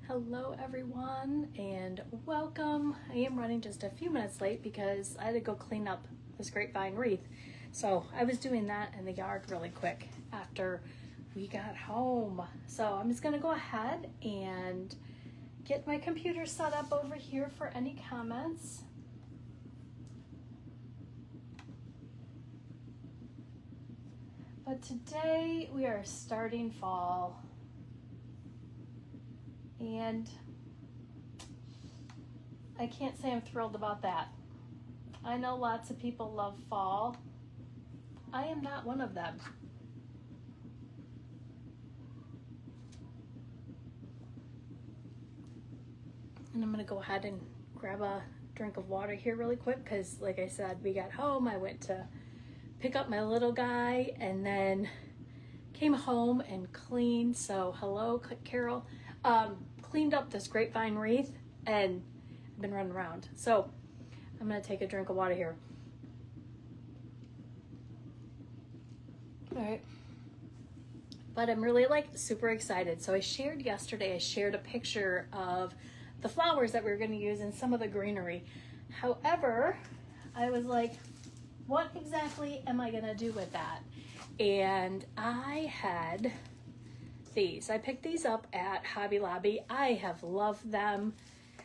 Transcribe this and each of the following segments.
Hello everyone and welcome. I am running just a few minutes late because I had to go clean up this grapevine wreath. So I was doing that in the yard really quick after we got home. So I'm just gonna go ahead and get my computer set up over here for any comments. But today we are starting fall. And I can't say I'm thrilled about that. I know lots of people love fall. I am not one of them. And I'm gonna go ahead and grab a drink of water here really quick because like I said, we got home, I went to pick up my little guy and then came home and cleaned. So hello, Carol. Cleaned up this grapevine wreath and I've been running around. So I'm gonna take a drink of water here. All right. But I'm really super excited. So I shared a picture of the flowers that we were gonna use in some of the greenery. However, I was like, what exactly am I gonna do with that? And I had these. I picked these up at Hobby Lobby. I have loved them.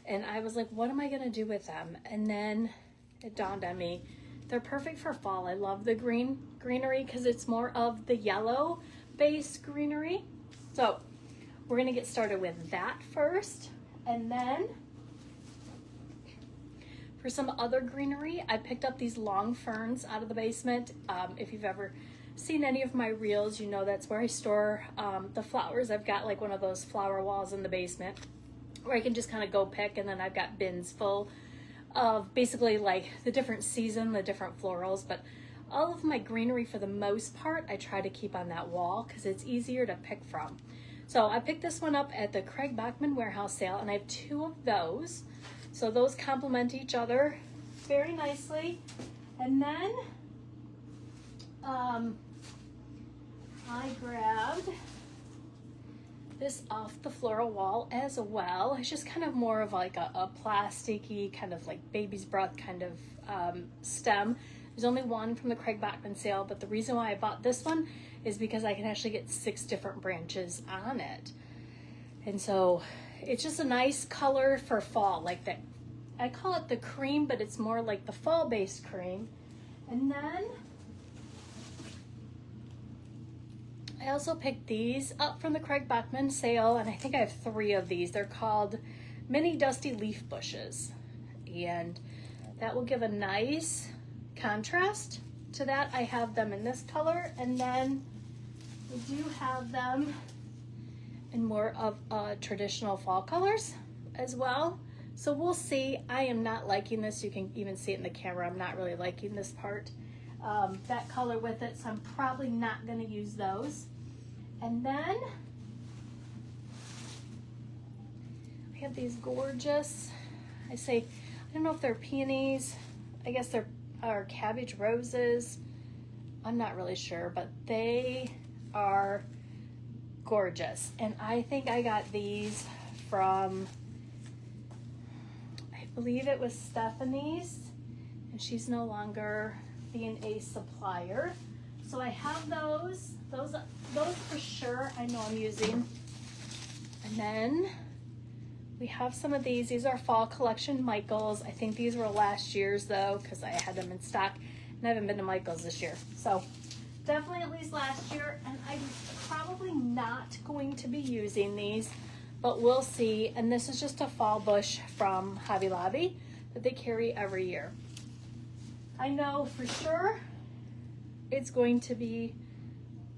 And I was like, what am I gonna do with them? And then it dawned on me, they're perfect for fall. I love the greenery because it's more of the yellow based greenery. So we're gonna get started with that first. And then for some other greenery, I picked up these long ferns out of the basement. If you've ever seen any of my reels, you know that's where I store the flowers. I've got like one of those flower walls in the basement where I can just kind of go pick, and then I've got bins full of basically like the different season, the different florals. But all of my greenery for the most part, I try to keep on that wall because it's easier to pick from. So I picked this one up at the Craig Bachman warehouse sale, and I have two of those. So those complement each other very nicely. And then I grabbed this off the floral wall as well. It's just kind of more of like a plasticky kind of like baby's breath kind of stem. There's only one from the Craig Bachman sale, but the reason why I bought this one is because I can actually get 6 different branches on it. And so it's just a nice color for fall, like that. I call it the cream, but it's more like the fall-based cream. And then I also picked these up from the Craig Bachman sale, and I think I have 3 of these. They're called mini dusty leaf bushes, and that will give a nice contrast to that. I have them in this color, and then we do have them in more of traditional fall colors as well. So we'll see. I am not liking this. You can even see it in the camera. I'm not really liking this part. That color with it, so I'm probably not going to use those. And then I have these gorgeous, I don't know if they're peonies. I guess they're cabbage roses. I'm not really sure, but they are gorgeous. And I think I got these from, I believe it was Stephanie's, and she's no longer being a supplier. So I have those for sure I know I'm using. And then we have some of these. These are fall collection Michaels. I think these were last year's though, because I had them in stock and I haven't been to Michael's this year. So definitely at least last year, and I'm probably not going to be using these, but we'll see. And this is just a fall bush from Hobby Lobby that they carry every year. I know for sure it's going to be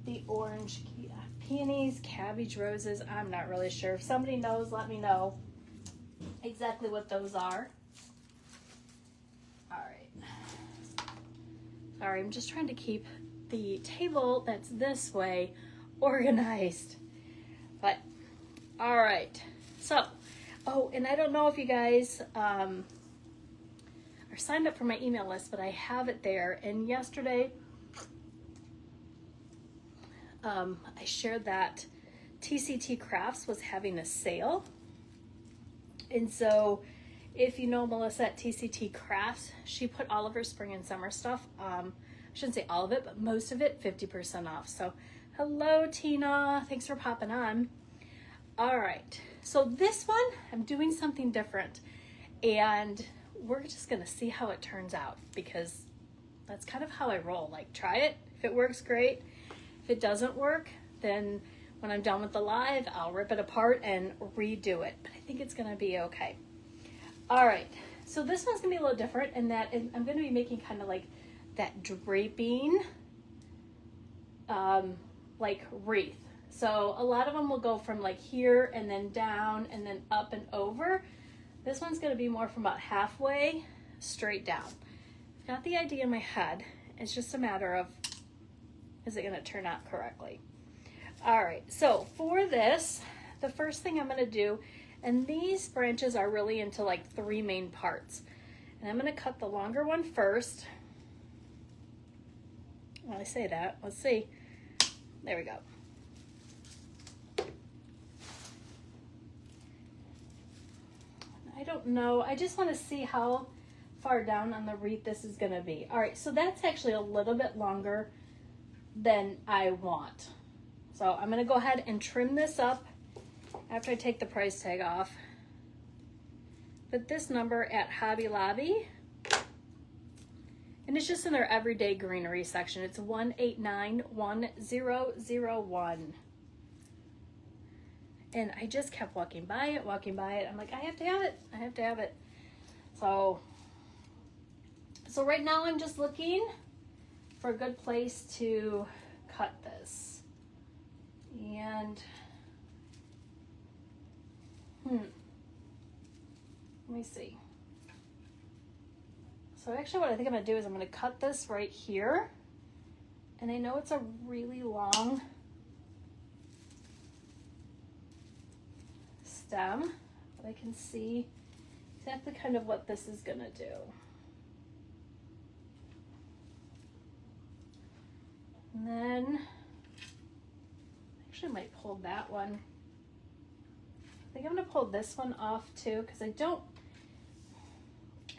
the orange peonies, cabbage roses. I'm not really sure. If somebody knows, let me know exactly what those are. All right. Sorry, I'm just trying to keep the table that's this way organized. But, all right. So, oh, and I don't know if you guys are signed up for my email list, but I have it there. And yesterday, I shared that TCT Crafts was having a sale, And so if you know Melissa at TCT Crafts, she put all of her spring and summer stuff, I shouldn't say all of it, but most of it 50% off. So hello, Tina. Thanks for popping on. All right. So this one, I'm doing something different. And we're just going to see how it turns out, because that's kind of how I roll. Like, try it. If it works, great. If it doesn't work, then when I'm done with the live, I'll rip it apart and redo it. But I think it's going to be okay. All right. So this one's going to be a little different in that I'm going to be making kind of like that draping, like wreath. So a lot of them will go from like here and then down and then up and over. This one's going to be more from about halfway straight down. I've got the idea in my head. It's just a matter of, is it going to turn out correctly? All right, so for this, the first thing I'm going to do, and these branches are really into like 3 main parts. And I'm going to cut the longer one first. Well, I say that. Let's see. There we go. I don't know. I just want to see how far down on the wreath this is going to be. All right, so that's actually a little bit longer than I want. So I'm going to go ahead and trim this up after I take the price tag off. Put this number at Hobby Lobby. And it's just in their everyday greenery section. It's 189101. And I just kept walking by it. I'm like, I have to have it. I have to have it. So right now I'm just looking for a good place to cut this. And, let me see. So actually what I think I'm gonna do is I'm gonna cut this right here. And I know it's a really long stem, but I can see exactly kind of what this is gonna do. And then, actually I might pull that one. I think I'm gonna pull this one off too, because I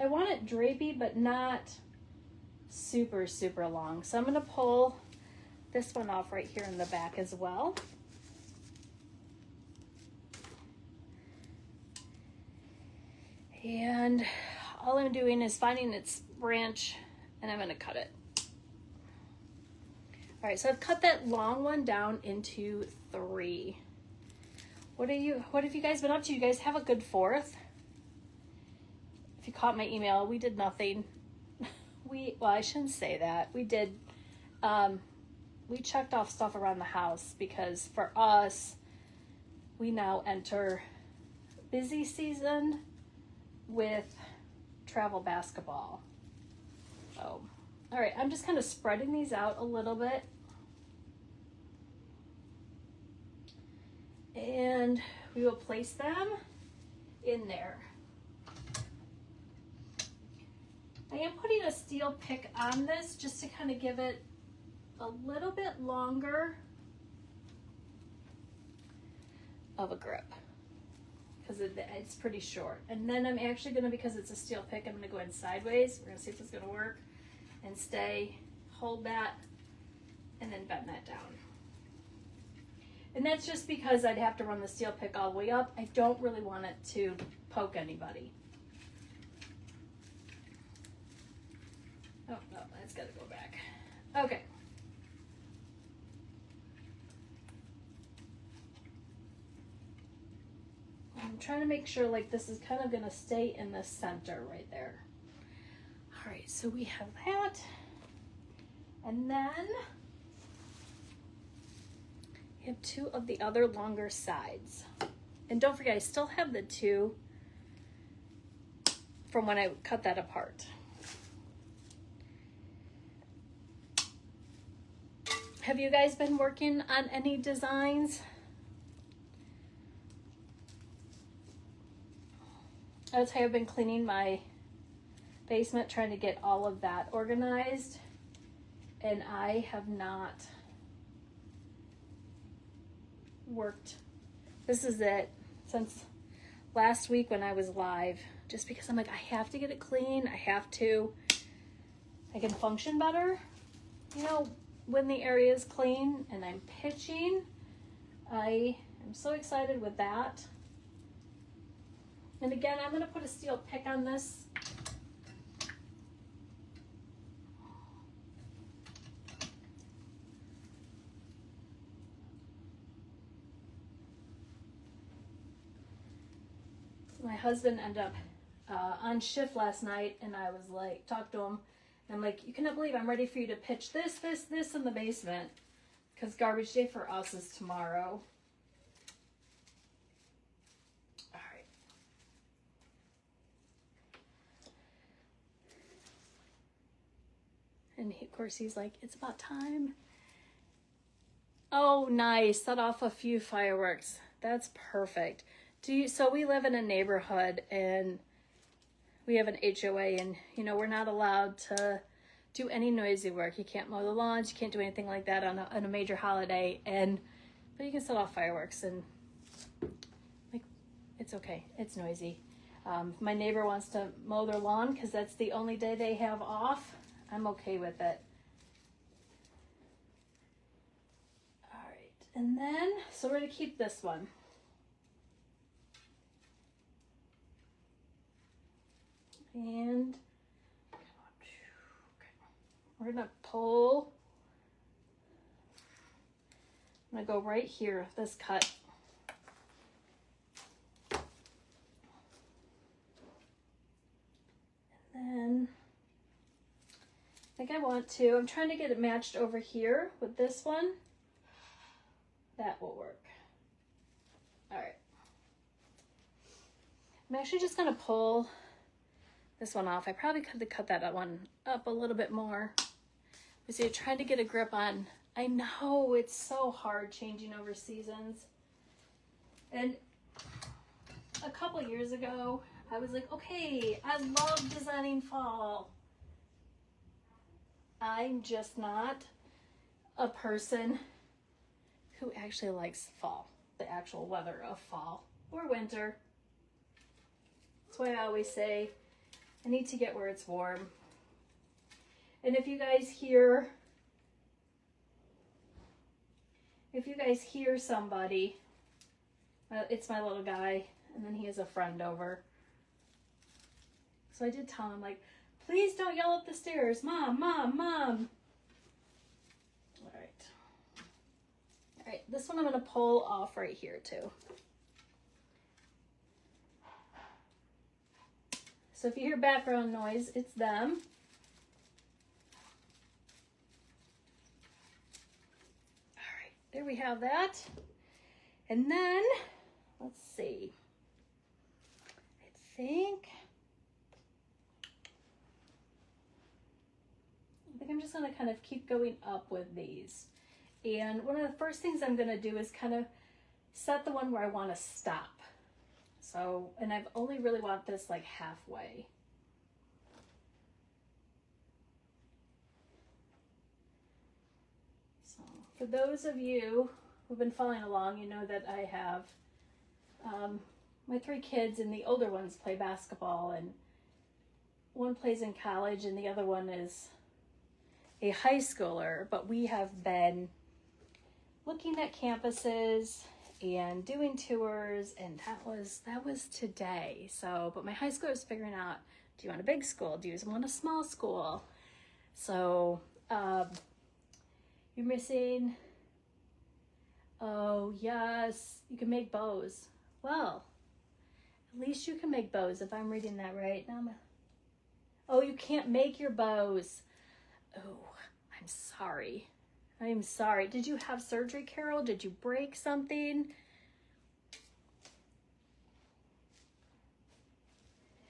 want it drapey, but not super, super long. So I'm gonna pull this one off right here in the back as well. And all I'm doing is finding its branch and I'm gonna cut it. All right, so I've cut that long one down into 3. What have you guys been up to? You guys have a good 4th? If you caught my email, we did nothing. Well, I shouldn't say that. We did, we checked off stuff around the house because for us, we now enter busy season with travel basketball. So, all right, I'm just kind of spreading these out a little bit. And we will place them in there. I am putting a steel pick on this just to kind of give it a little bit longer of a grip because it's pretty short. And then I'm actually going to, because it's a steel pick, I'm going to go in sideways. We're going to see if it's going to work and stay, hold that, and then bend that down. And that's just because I'd have to run the steel pick all the way up. I don't really want it to poke anybody. Oh, no, that's got to go back. Okay. I'm trying to make sure like this is kind of going to stay in the center right there. All right, so we have that. And then we have 2 of the other longer sides. And don't forget, I still have the 2 from when I cut that apart. Have you guys been working on any designs? I'll tell you, I've been cleaning my basement, trying to get all of that organized, and I have not worked. This is it since last week when I was live, just because I'm like, I have to get it clean. I can function better, you know, when the area is clean and I'm pitching. I am so excited with that. And again, I'm going to put a steel pick on this. My husband ended up on shift last night, and I was like, talked to him, and I'm like, you cannot believe I'm ready for you to pitch this in the basement, because garbage day for us is tomorrow. All right. And of course he's like, it's about time. Oh, nice. Set off a few fireworks. That's perfect. So we live in a neighborhood and we have an HOA, and you know, we're not allowed to do any noisy work. You can't mow the lawns, you can't do anything like that on a major holiday, but you can set off fireworks, and like, it's okay. It's noisy. If my neighbor wants to mow their lawn because that's the only day they have off, I'm okay with it. All right, and then, so we're gonna keep this one. And we're gonna pull. I'm gonna go right here, this cut. And then I think I'm trying to get it matched over here with this one. That will work. All right. I'm actually just gonna pull this one off. I probably could have cut that one up a little bit more. You see, trying to get a grip on. I know it's so hard changing over seasons. And a couple years ago, I was like, okay, I love designing fall. I'm just not a person who actually likes fall, the actual weather of fall or winter. That's why I always say, I need to get where it's warm. And if you guys hear somebody, it's my little guy, and then he has a friend over. So I did tell him, like, please don't yell up the stairs. Mom, mom, mom. All right. All right, this one I'm gonna pull off right here too. So if you hear background noise, it's them. All right, there we have that. And then, let's see. I think I'm just gonna kind of keep going up with these. And one of the first things I'm gonna do is kind of set the one where I wanna stop. So, and I've only really want this like halfway. So for those of you who've been following along, you know that I have my 3 kids, and the older ones play basketball, and one plays in college and the other one is a high schooler, but we have been looking at campuses and doing tours, and that was today. So, but my high schooler is figuring out, do you want a big school? Do you want a small school? So, you're missing, oh yes, you can make bows. Well, at least you can make bows if I'm reading that right. Oh, you can't make your bows. Oh, I'm sorry. I'm sorry. Did you have surgery, Carol? Did you break something?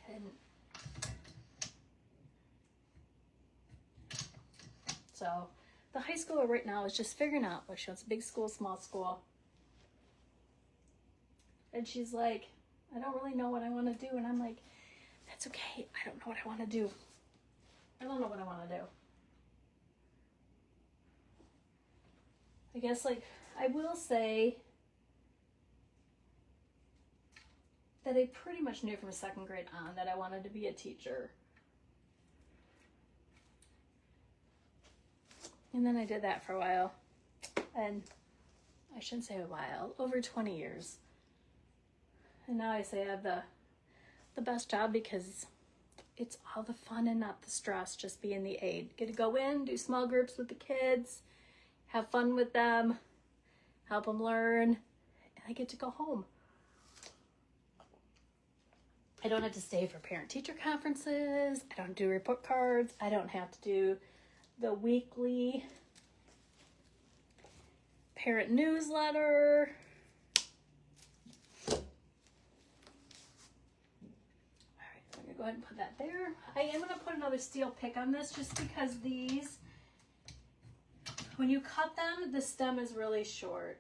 And so the high schooler right now is just figuring out what she wants, big school, small school. And she's like, I don't really know what I want to do. And I'm like, that's okay. I don't know what I want to do. I don't know what I want to do. I guess, like, I will say, that I pretty much knew from 2nd grade on that I wanted to be a teacher. And then I did that for a while. And I shouldn't say a while, over 20 years. And now I say I have the best job because it's all the fun and not the stress, just being the aide. Get to go in, do small groups with the kids, have fun with them, help them learn, and I get to go home. I don't have to stay for parent-teacher conferences. I don't do report cards. I don't have to do the weekly parent newsletter. All right, I'm gonna go ahead and put that there. I am gonna put another steel pick on this just because these, when you cut them, the stem is really short.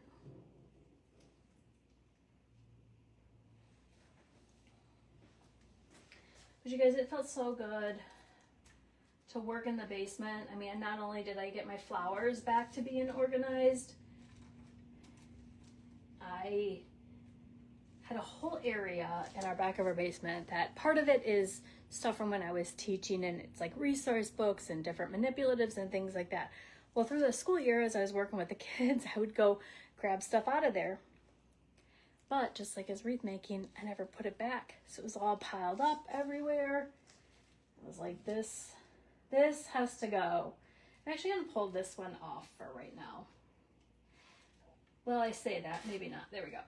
But you guys, it felt so good to work in the basement. I mean, not only did I get my flowers back to being organized, I had a whole area in our back of our basement that part of it is stuff from when I was teaching, and it's like resource books and different manipulatives and things like that. Well, through the school year, as I was working with the kids, I would go grab stuff out of there. But just like as wreath making, I never put it back. So it was all piled up everywhere. I was like, this has to go. I'm actually gonna pull this one off for right now. Well, I say that, maybe not. There we go.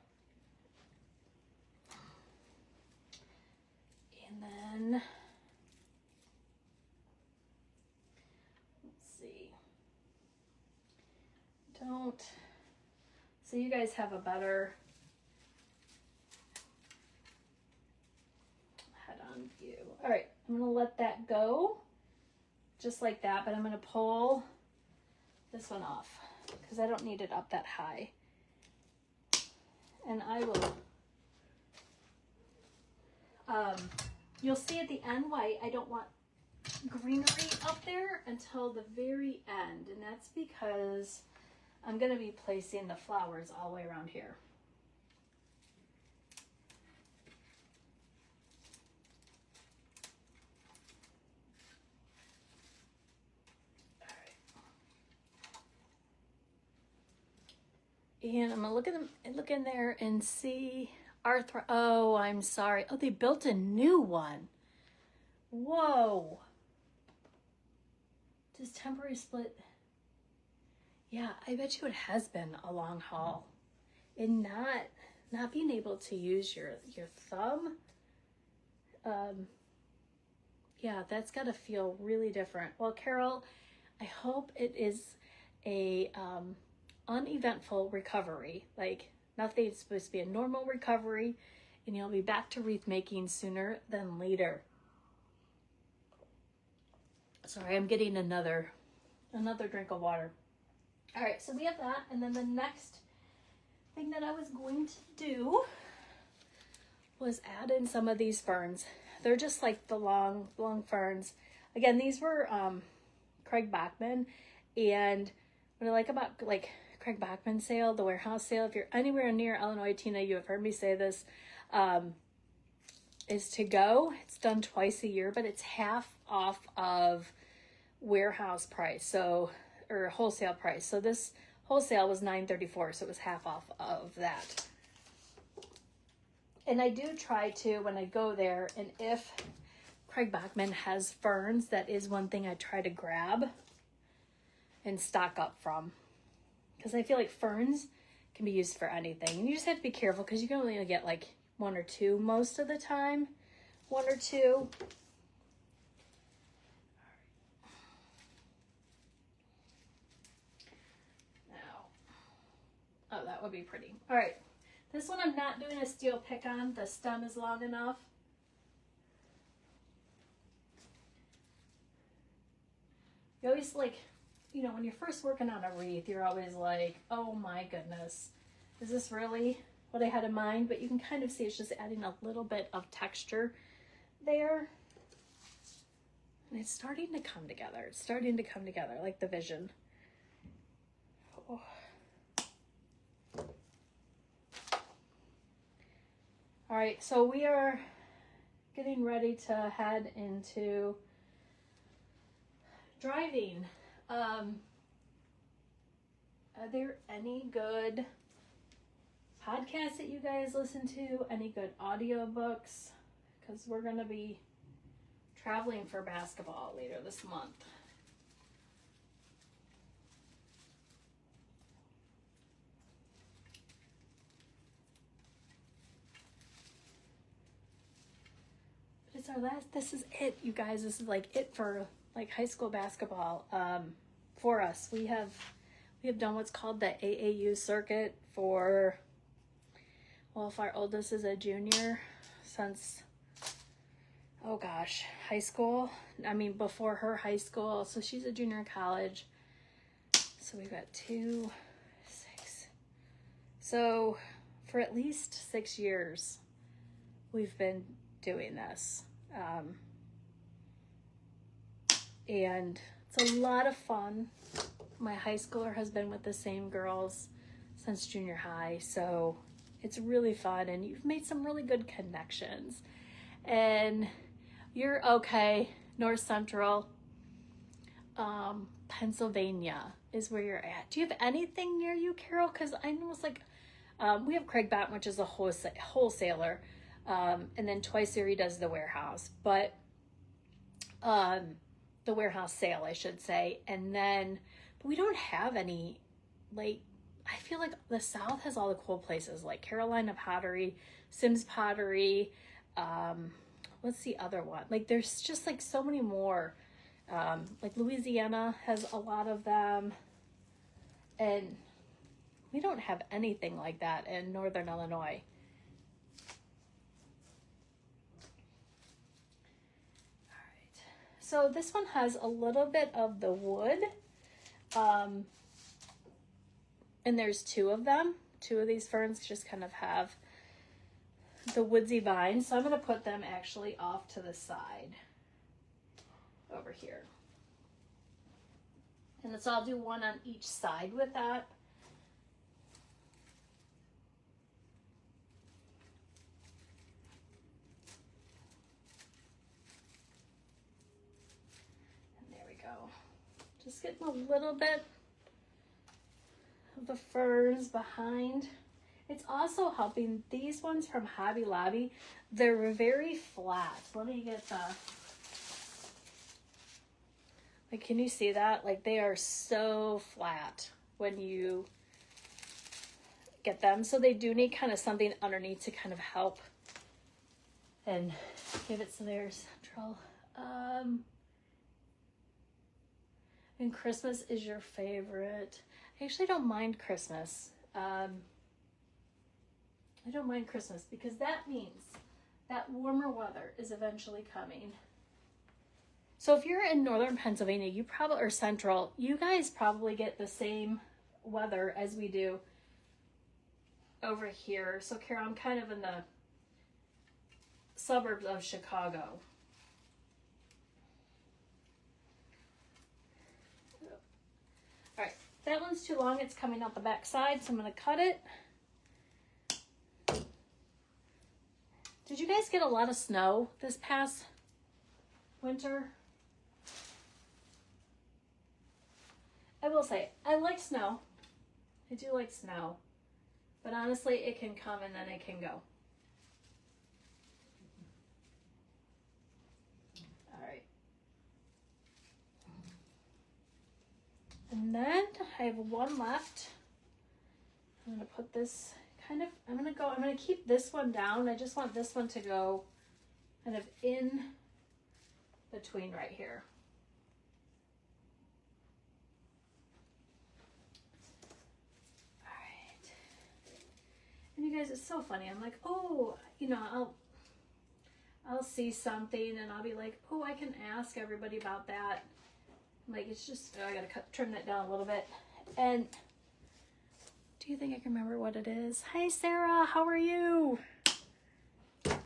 And then, let's see. So you guys have a better head-on view. All right, I'm gonna let that go, just like that, but I'm gonna pull this one off because I don't need it up that high. And I will, you'll see at the end why I don't want greenery up there until the very end. And that's because I'm gonna be placing the flowers all the way around here. And I'm gonna look in there and see oh, I'm sorry. Oh, they built a new one. Whoa. Does temporary split? Yeah, I bet you it has been a long haul. And not being able to use your thumb. Yeah, that's gotta feel really different. Well, Carol, I hope it is a uneventful recovery. Like, nothing is supposed to be a normal recovery, and you'll be back to wreath making sooner than later. Sorry, I'm getting another drink of water. All right, so we have that, and then the next thing that I was going to do was add in some of these ferns. They're just like the long ferns. Again, these were Craig Bachman, and what I like about like Craig Bachman sale, the warehouse sale, if you're anywhere near Illinois, Tina, you have heard me say this, is to go. It's done twice a year, but it's half off of warehouse price, so, or wholesale price. So this wholesale was $9.34, so it was half off of that. And I do try to, when I go there, and if Craig Bachman has ferns, that is one thing I try to grab and stock up from. Because I feel like ferns can be used for anything. And you just have to be careful because you can only get like one or two most of the time. One or two. Now, oh, that would be pretty. All right. This one I'm not doing a steel pick on. The stem is long enough. You always like, you know, when you're first working on a wreath, you're always like, oh my goodness, is this really what I had in mind? But you can kind of see it's just adding a little bit of texture there. And it's starting to come together. It's starting to come together, like the vision. Oh. All right, so we are getting ready to head into driving. Are there any good podcasts that you guys listen to? Any good audiobooks? Because we're going to be traveling for basketball later this month. It's our last, this is it, you guys. This is like it for like high school basketball. For us, we have done what's called the AAU circuit for, well, if our oldest is a junior, since, oh gosh, high school. I mean, before her high school, so she's a junior in college. So we've got 2, 6. So for at least 6 years, we've been doing this. And it's a lot of fun. My high schooler has been with the same girls since junior high, so it's really fun, and you've made some really good connections. And you're okay, North Central, Pennsylvania is where you're at. Do you have anything near you, Carol? Because I know it's like, we have Craig Batten, which is a wholesaler, and then twice a year he does the warehouse, but the warehouse sale, I should say. And then, but we don't have any, like, I feel like the South has all the cool places, like Carolina Pottery, Sims Pottery, what's the other one? Like, there's just like so many more. Like Louisiana has a lot of them, and we don't have anything like that in Northern Illinois. So this one has a little bit of the wood, and there's 2 of them. 2 of these ferns just kind of have the woodsy vines. So I'm going to put them actually off to the side over here. And so I'll do one on each side with that. Just getting a little bit of the ferns behind. It's also helping these ones from Hobby Lobby. They're very flat. Let me get the, like, can you see that? Like, they are so flat when you get them. So they do need kind of something underneath to kind of help and give it to their central. And Christmas is your favorite. I actually don't mind Christmas. I don't mind Christmas because that means that warmer weather is eventually coming. So if you're in northern Pennsylvania, you probably, or central, you guys probably get the same weather as we do over here. So Carol, I'm kind of in the suburbs of Chicago. All right, that one's too long. It's coming out the back side, so I'm going to cut it. Did you guys get a lot of snow this past winter? I will say, I like snow. I do like snow. But honestly, it can come and then it can go. And then I have one left. I'm going to put this kind of, I'm going to keep this one down. I just want this one to go kind of in between right here. All right. And you guys, it's so funny. I'm like, oh, you know, I'll see something and I'll be like, oh, I can ask everybody about that. Like, it's just, oh, I gotta trim that down a little bit. And do you think I can remember what it is? Hi, Sarah, how are you? Can't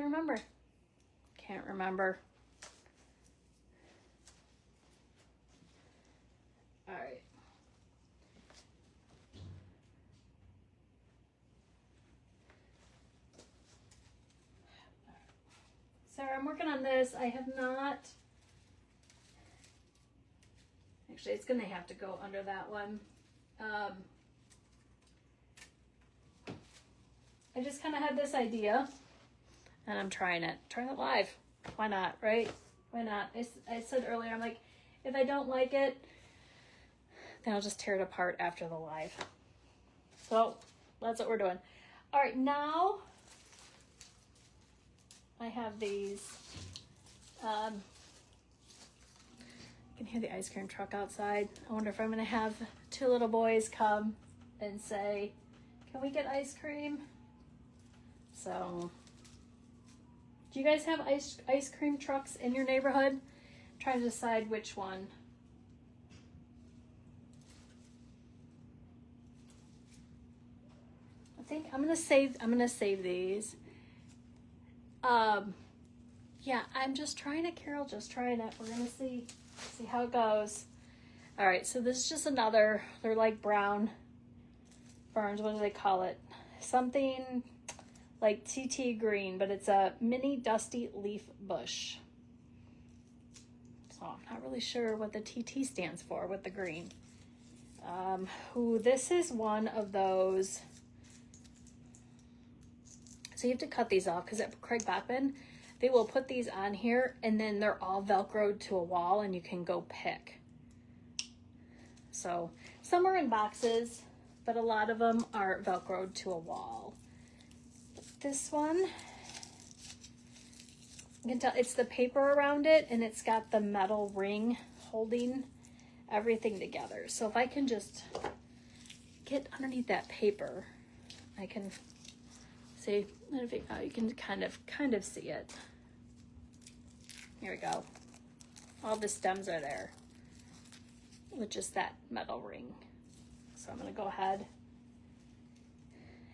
remember. Can't remember. All right. I'm working on this. I have not, actually it's gonna have to go under that one. I just kind of had this idea and I'm trying it live. Why not, right? Why not? I said earlier, I'm like, if I don't like it, then I'll just tear it apart after the live. So that's what we're doing. All right, now I have these. I can hear the ice cream truck outside. I wonder if I'm gonna have two little boys come and say, can we get ice cream? So, do you guys have ice cream trucks in your neighborhood? I'm trying to decide which one. I think I'm gonna save these. Yeah, I'm just trying it, Carol, just trying it. We're gonna see how it goes. All right, so this is just another, they're like brown ferns. What do they call it? Something like TT green, but it's a mini dusty leaf bush. So I'm not really sure what the TT stands for with the green. This is one of those. So you have to cut these off because at Craig Bachman, they will put these on here and then they're all Velcroed to a wall and you can go pick. So some are in boxes, but a lot of them are Velcroed to a wall. This one, you can tell it's the paper around it and it's got the metal ring holding everything together. So if I can just get underneath that paper, I can see, you can kind of see it. Here we go. All the stems are there with just that metal ring. So I'm gonna go ahead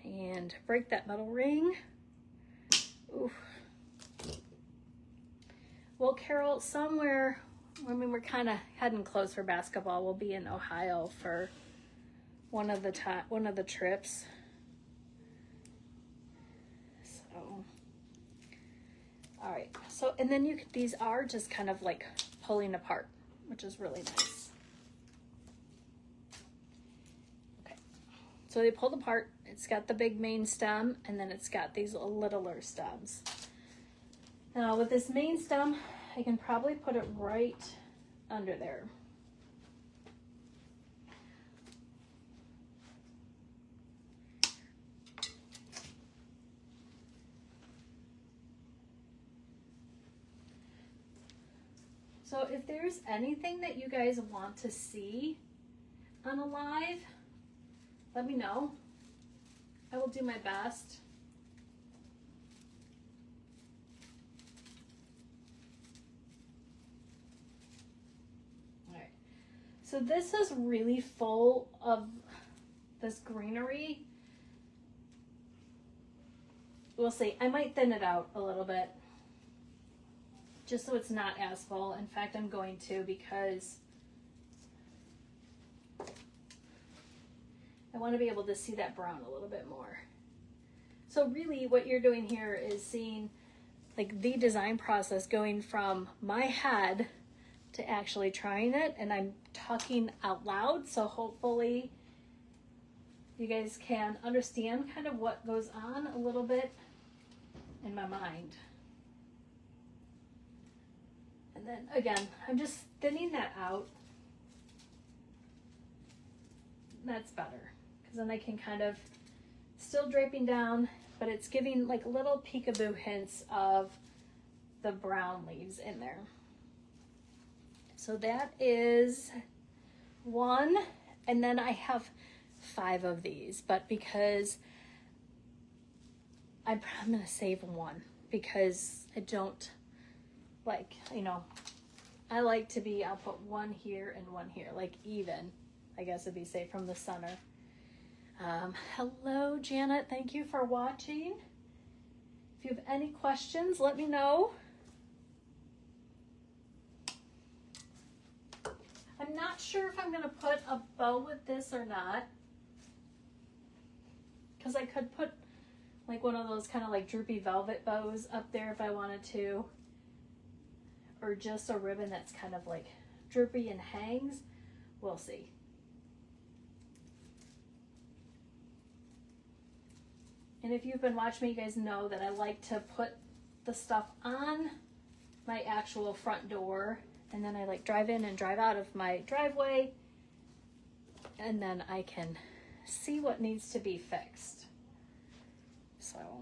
and break that metal ring. Ooh. Well, Carol, somewhere, I mean, we're kind of heading close for basketball. We'll be in Ohio for one of the trips. So, all right. So, and then these are just kind of like pulling apart, which is really nice. Okay. So they pulled apart. It's got the big main stem, and then it's got these littler stems. Now with this main stem, I can probably put it right under there. So if there's anything that you guys want to see on a live, let me know. I will do my best. All right. So this is really full of this greenery. We'll see. I might thin it out a little bit, just so it's not as full. In fact, I'm going to, because I want to be able to see that brown a little bit more. So really what you're doing here is seeing like the design process going from my head to actually trying it, and I'm talking out loud, so hopefully you guys can understand kind of what goes on a little bit in my mind. And then again, I'm just thinning that out. That's better, because then I can kind of still draping down, but it's giving like little peekaboo hints of the brown leaves in there. So that is one, and then I have 5 of these, but because I'm gonna save one, because I don't like, you know, I like to be, I'll put one here and one here, like even, I guess it'd be safe from the center. Hello, Janet. Thank you for watching. If you have any questions, let me know. I'm not sure if I'm going to put a bow with this or not, because I could put like one of those kind of like droopy velvet bows up there if I wanted to. or just a ribbon that's kind of like droopy and hangs. We'll see. And if you've been watching me, you guys know that I like to put the stuff on my actual front door, and then I like drive in and drive out of my driveway, and then I can see what needs to be fixed. So all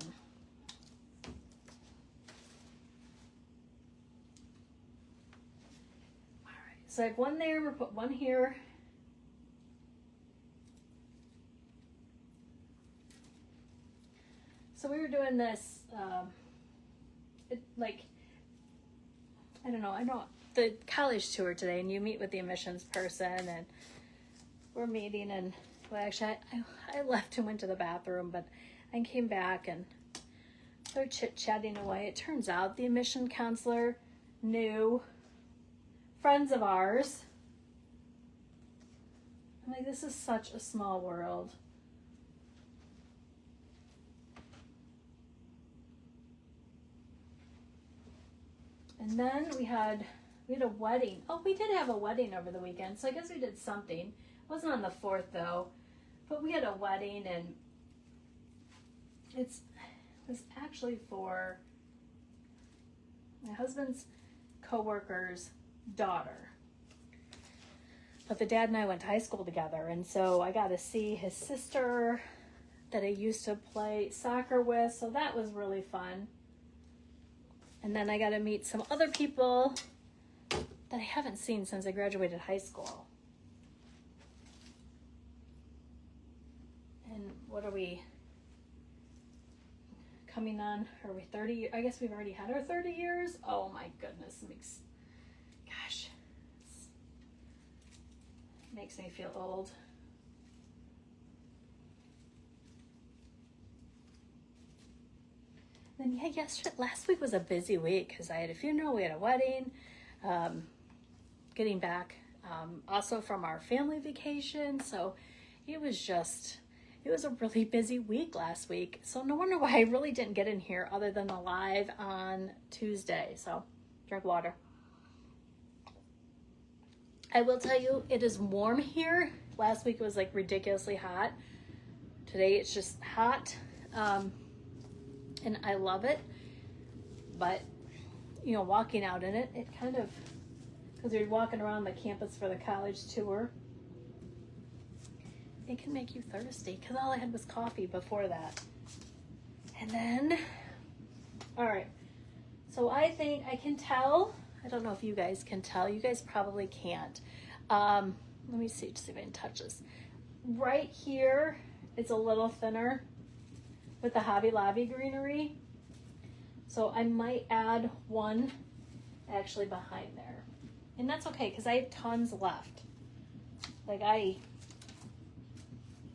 right, so I have one there. We'll put one here. So we were doing this, I don't know, the college tour today, and you meet with the admissions person, and we're meeting, and well, actually, I left and went to the bathroom, but I came back, and they're chit-chatting away. It turns out the admission counselor knew friends of ours. I'm like, this is such a small world. And then we had a wedding. Oh, we did have a wedding over the weekend, so I guess we did something. It wasn't on the 4th though, but we had a wedding, and it was actually for my husband's coworker's daughter. But the dad and I went to high school together, and so I got to see his sister that I used to play soccer with, so that was really fun. And then I got to meet some other people that I haven't seen since I graduated high school. And what are we coming on? Are we 30? I guess we've already had our 30 years. Oh my goodness. Gosh. It makes me feel old. Then last week was a busy week because I had a funeral, we had a wedding, getting back also from our family vacation. So it was a really busy week last week. So no wonder why I really didn't get in here other than the live on Tuesday. So drink water. I will tell you, it is warm here. Last week it was like ridiculously hot. Today it's just hot. And I love it, but walking out in it, it kind of, because you're walking around the campus for the college tour, it can make you thirsty, because all I had was coffee before that. And then, all right, so I think I can tell, I don't know if you guys can tell, you guys probably can't. Let me see if I can touch this. Right here, it's a little thinner with the Hobby Lobby greenery. So I might add one actually behind there. And that's okay, because I have tons left. Like I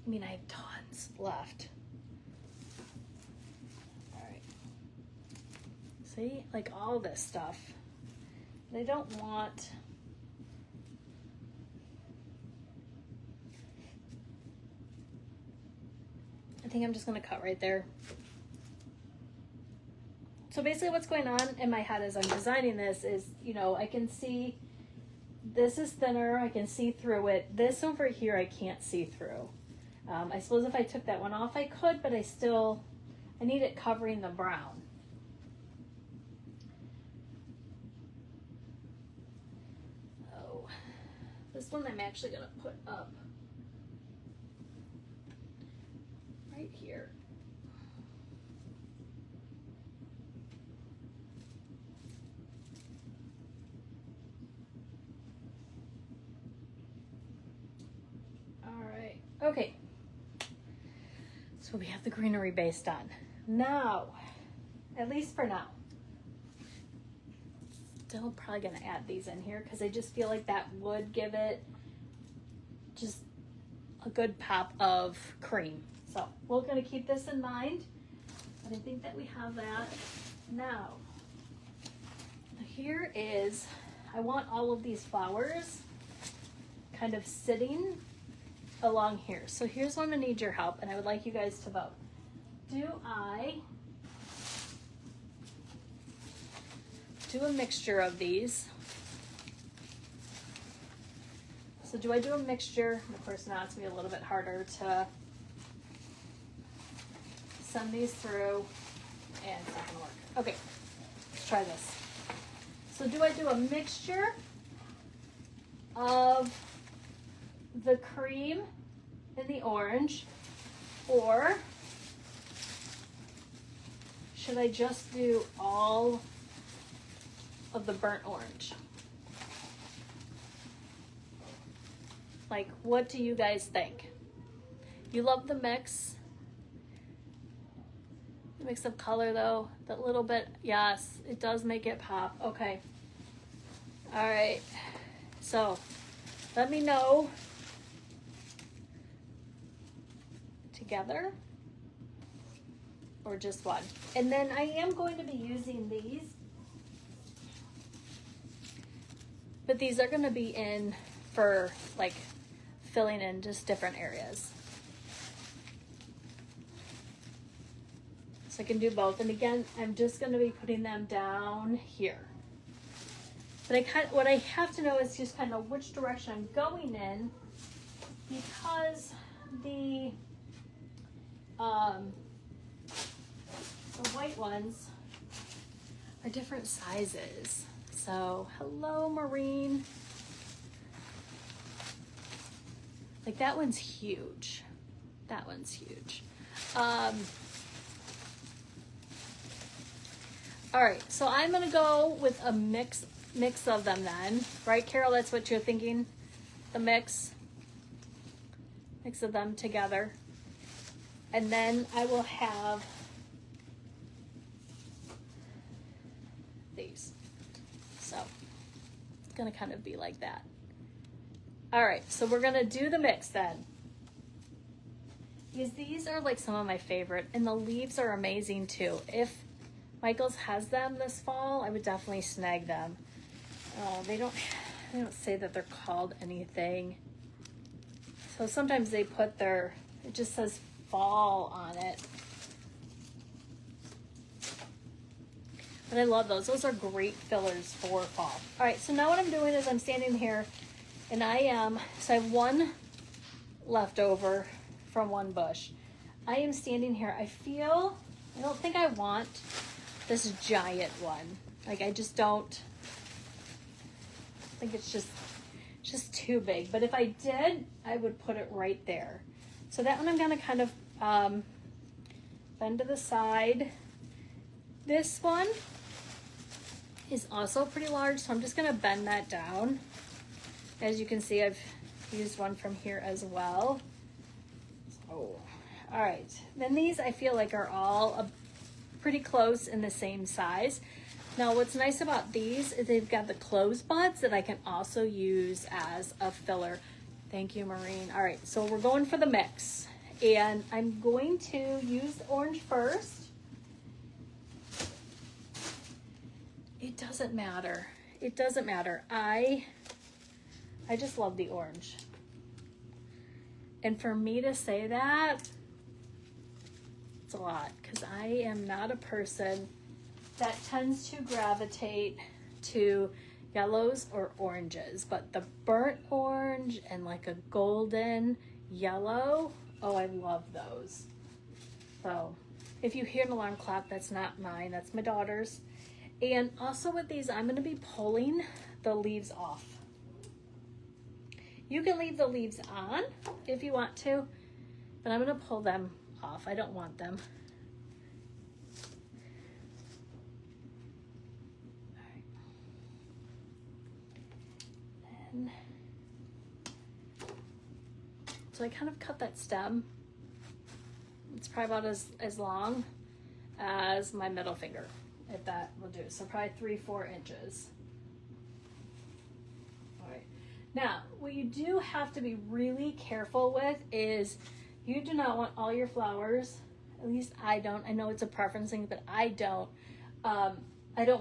have tons left. All right. See, like all this stuff. I don't want, I think I'm just going to cut right there. So basically what's going on in my head as I'm designing this is, I can see this is thinner. I can see through it. This over here, I can't see through. I suppose if I took that one off, I could, but I need it covering the brown. Oh, this one I'm actually going to put up right here. All right, okay. So we have the greenery base done. Now, at least for now, still probably gonna add these in here because I just feel like that would give it just a good pop of cream. So we're gonna keep this in mind, but I think that we have that. Now, here is, I want all of these flowers kind of sitting along here. So here's one I need your help, and I would like you guys to vote. do a mixture of these. So do I do a mixture? Of course now it's gonna be a little bit harder to send these through, and it's not gonna work. Okay, let's try this. So do I do a mixture of the cream and the orange, or should I just do all of the burnt orange? Like, what do you guys think? You love the mix. The mix of color though, that little bit, yes, it does make it pop. Okay. All right. So let me know together or just one. And then I am going to be using these, but these are going to be in for like filling in just different areas. So I can do both. And again, I'm just going to be putting them down here. But what I have to know is just kind of which direction I'm going in, because the white ones are different sizes. So hello, Maureen. Like that one's huge. That one's huge. All right, so I'm gonna go with a mix of them then, right, Carol? That's what you're thinking, the mix of them together, and then I will have these. So it's gonna kind of be like that. All right, so we're gonna do the mix then. Because these are like some of my favorite, and the leaves are amazing too. If Michael's has them this fall, I would definitely snag them. They don't say that they're called anything. So sometimes they put it just says fall on it. But I love those. Those are great fillers for fall. All right, so now what I'm doing is I'm standing here, and so I have one left over from one bush. I am standing here. I don't think I want this giant one. Like, I just don't think it's just too big. But if I did, I would put it right there. So that one I'm gonna kind of bend to the side. This one is also pretty large, so I'm just gonna bend that down. As you can see, I've used one from here as well. So, all right. Then these I feel like are all pretty close in the same size. Now what's nice about these is they've got the closed buds that I can also use as a filler. Thank you, Maureen. All right, so we're going for the mix. And I'm going to use the orange first. It doesn't matter. It doesn't matter. I just love the orange. And for me to say that, it's a lot, because I am not a person that tends to gravitate to yellows or oranges, but the burnt orange and like a golden yellow, oh, I love those. So if you hear an alarm clock, that's not mine, that's my daughter's. And also with these, I'm going to be pulling the leaves off. You can leave the leaves on if you want to, but I'm going to pull them off. I don't want them. All right. Then, so I kind of cut that stem. It's probably about as long as my middle finger, if that will do. So probably 3-4 inches. All right. Now, what you do have to be really careful with is you do not want all your flowers, at least I don't. I know it's a preference thing, but I don't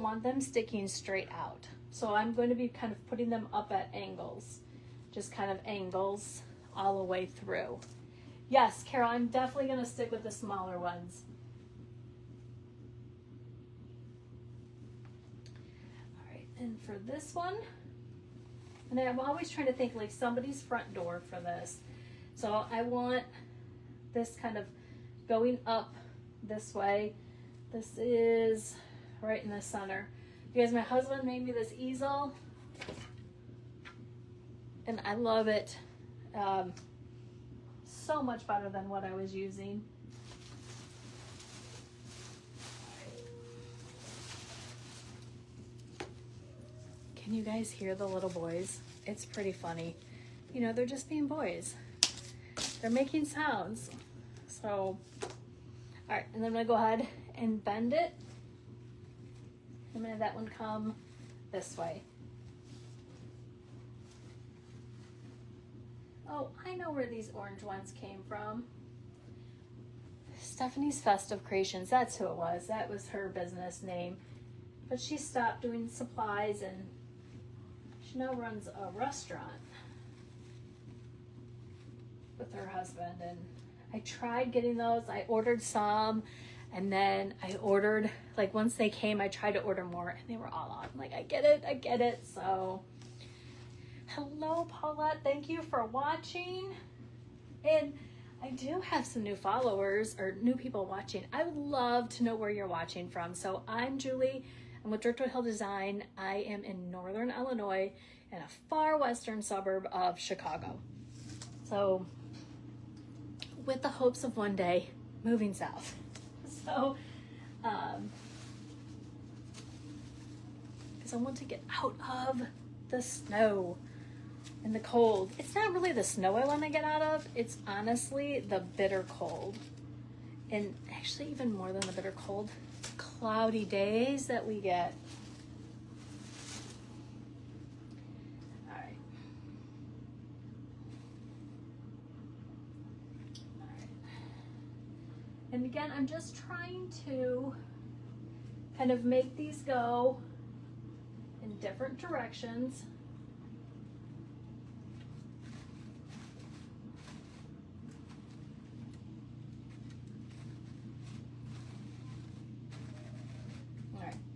want them sticking straight out. So I'm going to be kind of putting them up at angles, just kind of angles all the way through. Yes, Carol, I'm definitely going to stick with the smaller ones. And for this one, and I'm always trying to think like somebody's front door for this. So I want this kind of going up this way. This is right in the center. You guys, my husband made me this easel and I love it. So much better than what I was using. Can you guys hear the little boys? It's pretty funny. You know, they're just being boys. They're making sounds. So, all right, and then I'm gonna go ahead and bend it. I'm gonna have that one come this way. Oh, I know where these orange ones came from. Stephanie's Festive Creations, that's who it was. That was her business name. But she stopped doing supplies and she now runs a restaurant with her husband. And I tried getting those. I ordered some and then I ordered, like once they came, I tried to order more and they were all out. I'm like, I get it. So, hello Paulette, thank you for watching. And I do have some new followers or new people watching. I would love to know where you're watching from. So I'm Julie. I'm with Driftwood Hill Design. I am in Northern Illinois in a far western suburb of Chicago. So with the hopes of one day moving south. So, because I want to get out of the snow and the cold. It's not really the snow I want to get out of. It's honestly the bitter cold. And actually even more than the bitter cold, cloudy days that we get. All right. All right. And again, I'm just trying to kind of make these go in different directions.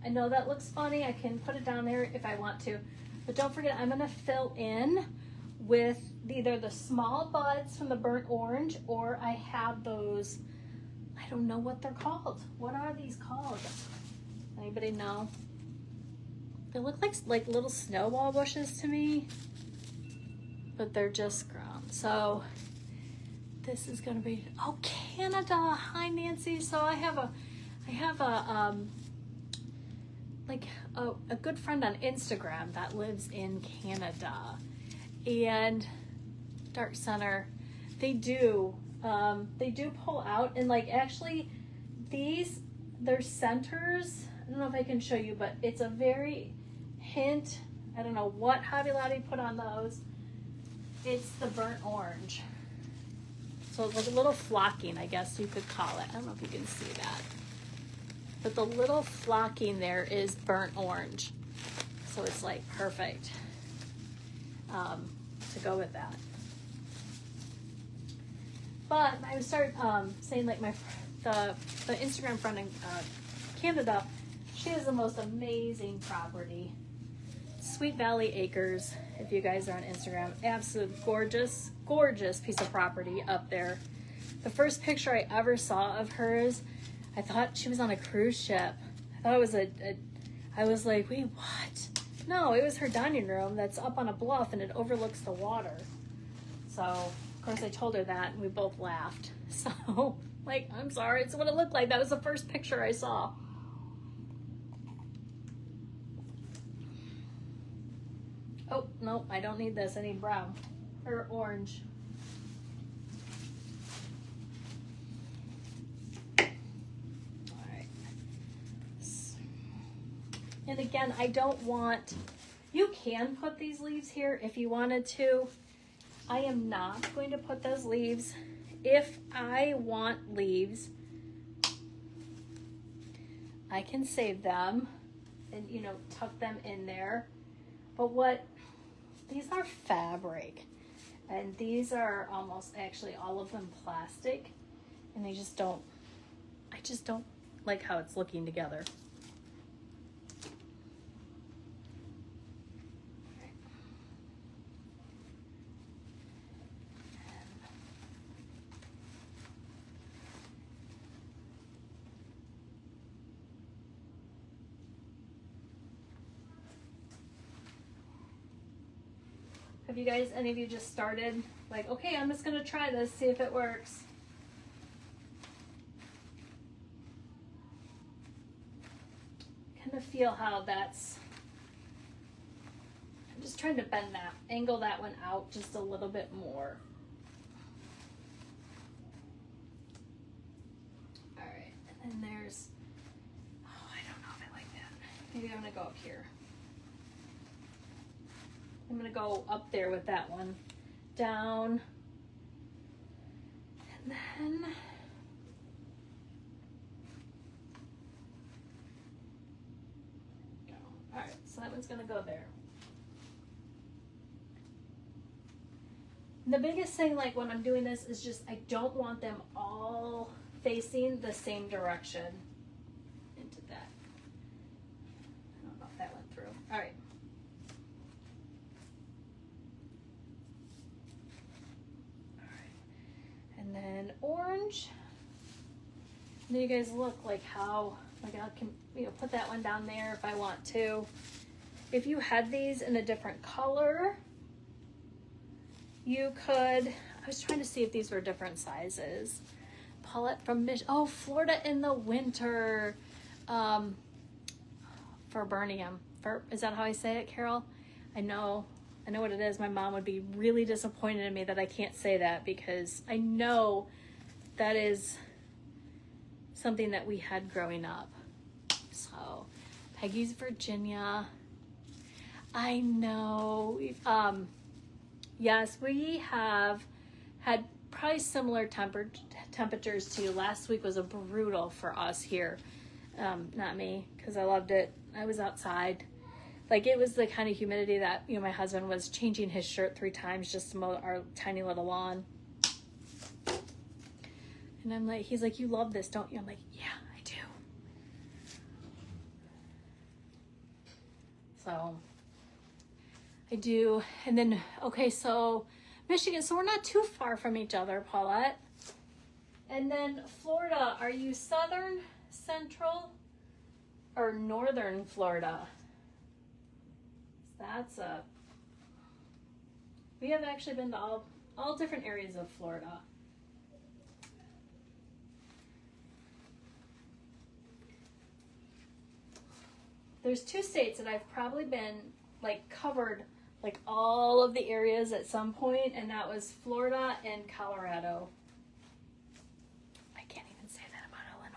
I know that looks funny. I can put it down there if I want to. But don't forget, I'm going to fill in with either the small buds from the burnt orange or I have those, I don't know what they're called. What are these called? Anybody know? They look like little snowball bushes to me, but they're just grown. So this is going to be, oh, Canada. Hi, Nancy. So I have a good friend on Instagram that lives in Canada, and Dark Center, they do pull out, and like actually their centers, I don't know if I can show you, but it's a very hint, I don't know what Hobby Lobby put on those, it's the burnt orange. So it's like a little flocking, I guess you could call it. I don't know if you can see that. But the little flocking there is burnt orange. So it's like perfect to go with that. But I would start saying like the Instagram friend in Canada, she has the most amazing property. Sweet Valley Acres, if you guys are on Instagram, absolute gorgeous, gorgeous piece of property up there. The first picture I ever saw of hers, I thought she was on a cruise ship. I thought it was I was like, wait, what? No, it was her dining room that's up on a bluff and it overlooks the water. So, of course, I told her that and we both laughed. So, like, I'm sorry, it's what it looked like. That was the first picture I saw. Oh, no, I don't need this. I need brown or orange. And again, I don't want, you can put these leaves here if you wanted to. I am not going to put those leaves. If I want leaves, I can save them and, you know, tuck them in there. But these are fabric and these are almost actually all of them plastic, and I just don't like how it's looking together. Have you guys, any of you just started, like, okay, I'm just gonna try this, see if it works? Kind of feel how that's, I'm just trying to bend that, angle that one out just a little bit more. All right, and then there's, oh, I don't know if I like that. Maybe I'm gonna go up here. I'm gonna go up there with that one, down, and then go. All right, so that one's gonna go there. The biggest thing, like when I'm doing this, is just I don't want them all facing the same direction into that. I don't know if that went through. All right. And then orange. And then you guys look like how, like I can, put that one down there if I want to. If you had these in a different color, you could, I was trying to see if these were different sizes. Paulette from oh, Florida in the winter. Viburnum. Is that how I say it, Carol? I know what it is. My mom would be really disappointed in me that I can't say that, because I know that is something that we had growing up. So, Peggy's Virginia. I know. Yes, we have had probably similar temperatures to you. Last week was a brutal for us here. Not me, because I loved it. I was outside. Like, it was the kind of humidity that, my husband was changing his shirt 3 times just to mow our tiny little lawn. And I'm like, he's like, you love this, don't you? I'm like, yeah, I do. So, I do. And then, okay, so Michigan, so we're not too far from each other, Paulette. And then Florida, are you southern, central, or northern Florida? We have actually been to all different areas of Florida. There's 2 states that I've probably been, like, covered, like, all of the areas at some point, and that was Florida and Colorado. I can't even say that about Illinois.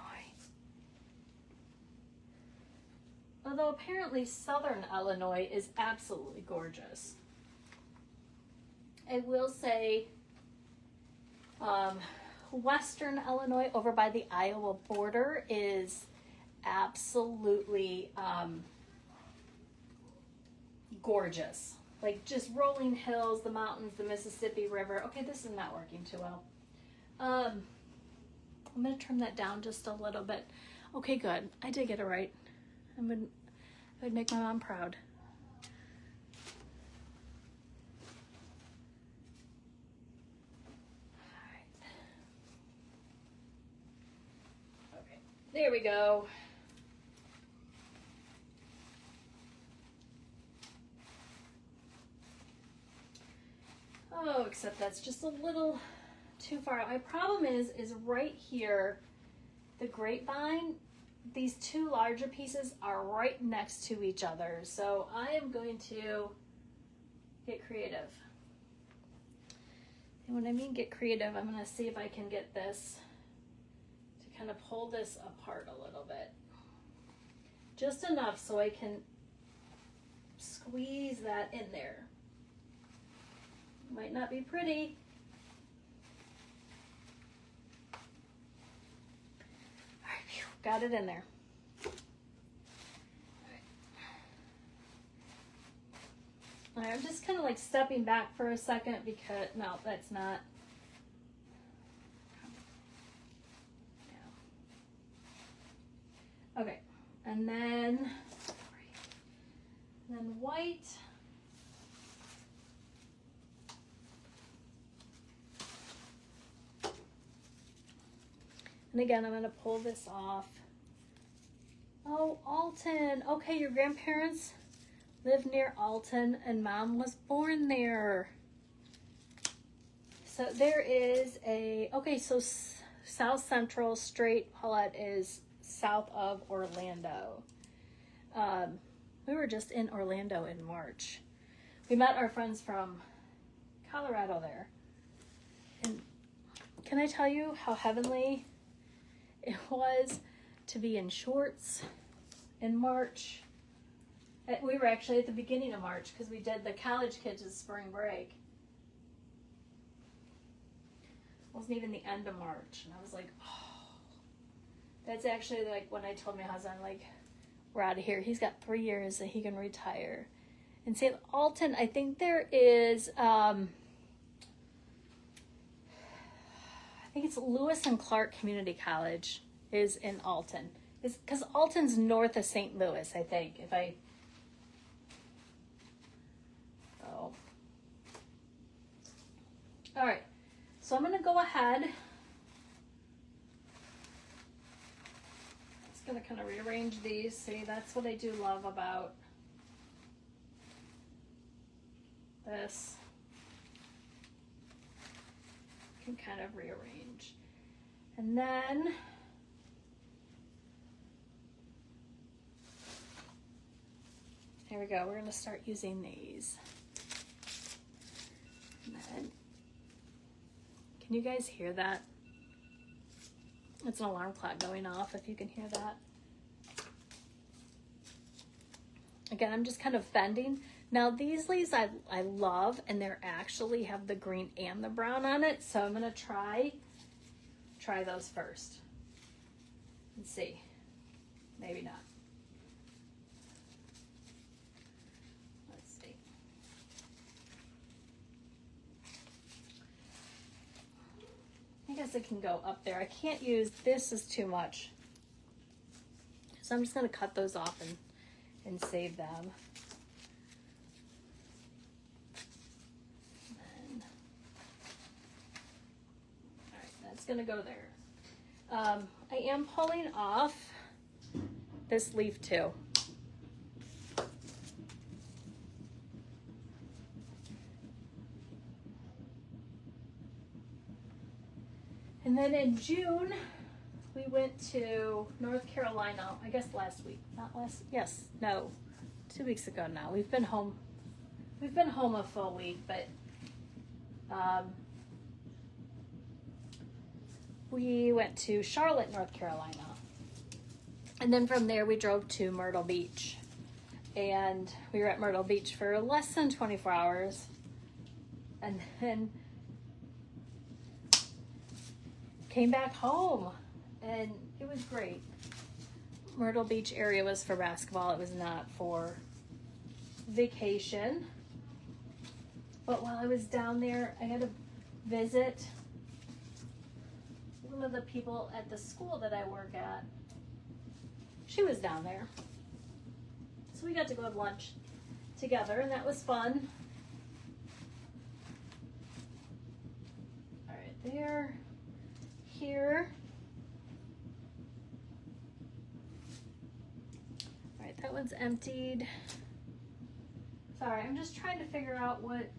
Although apparently southern Illinois is absolutely gorgeous. I will say western Illinois over by the Iowa border is absolutely gorgeous. Like, just rolling hills, the mountains, the Mississippi River. Okay, this is not working too well. I'm going to trim that down just a little bit. Okay, good. I did get it right. I would make my mom proud. All right. There we go. Oh, except that's just a little too far. My problem is right here, the grapevine, these 2 larger pieces are right next to each other. So I am going to get creative. And when I mean get creative, I'm going to see if I can get this to kind of pull this apart a little bit. Just enough so I can squeeze that in there. Might not be pretty. All right, phew, got it in there. All right, I'm just kind of like stepping back for a second because, no, that's not. Yeah. Okay, and then white. And again, I'm going to pull this off. Oh, Alton. Okay, your grandparents Live near Alton, and Mom was born there. So there is so South Central Straight Paulette is south of Orlando. We were just in Orlando in March. We met our friends from Colorado there. And can I tell you how heavenly it was to be in shorts in March? We were actually at the beginning of March because we did the college kids' spring break. It wasn't even the end of March. And I was like, oh. That's actually like when I told my husband, like, we're out of here. He's got 3 years that he can retire. In St. Alton, I think there is, I think it's Lewis and Clark Community College is in Alton. It's because Alton's north of St. Louis, I think. All right. So I'm going to go ahead. Just going to kind of rearrange these. See, that's what I do love about this. You can kind of rearrange. And then there we go. We're going to start using these. And then, can you guys hear that? It's an alarm clock going off, if you can hear that. Again, I'm just kind of bending. Now these leaves I love, and they're actually have the green and the brown on it. So I'm gonna try those first and see. Maybe not. Let's see. I guess it can go up there. I can't use, this is too much. So I'm just gonna cut those off and save them. Gonna go there. I am pulling off this leaf too. And then in June, we went to North Carolina, I guess last week, yes, no, 2 weeks ago now. We've been home a full week, but we went to Charlotte, North Carolina. And then from there we drove to Myrtle Beach. And we were at Myrtle Beach for less than 24 hours. And then came back home. And it was great. Myrtle Beach area was for basketball. It was not for vacation. But while I was down there, I had to visit one of the people at the school that I work at. She was down there. So we got to go have lunch together, and that was fun. All right, there, here. All right, that one's emptied. Sorry, I'm just trying to figure out what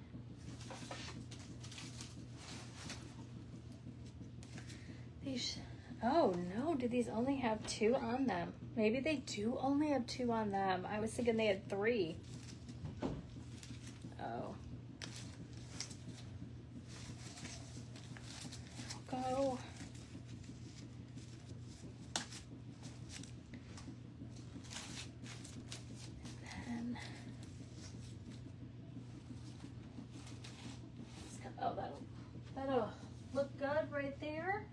these, oh no, do these only have 2 on them? Maybe they do only have 2 on them. I was thinking they had 3. Oh. Go. And then, oh, that'll look good right there.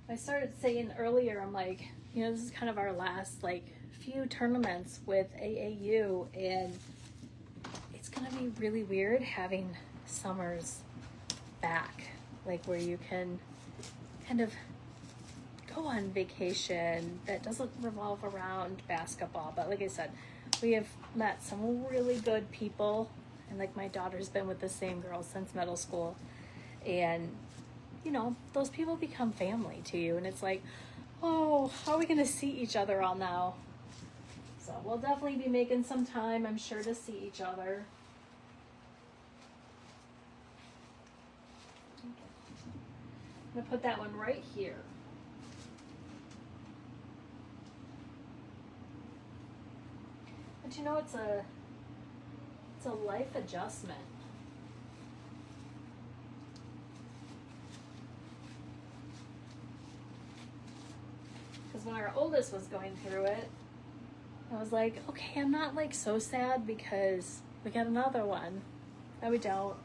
I started saying earlier, I'm like, you know, this is kind of our last like few tournaments with AAU, and it's gonna be really weird having summers back, like where you can kind of go on vacation that doesn't revolve around basketball. But like I said, we have met some really good people, and like my daughter's been with the same girl since middle school, and you know, those people become family to you, and it's like, oh, how are we gonna see each other all now? So we'll definitely be making some time, I'm sure, to see each other. I'm gonna put that one right here. But you know, it's a life adjustment. Because when our oldest was going through it, I was like, okay, I'm not like so sad because we got another one. No, we don't.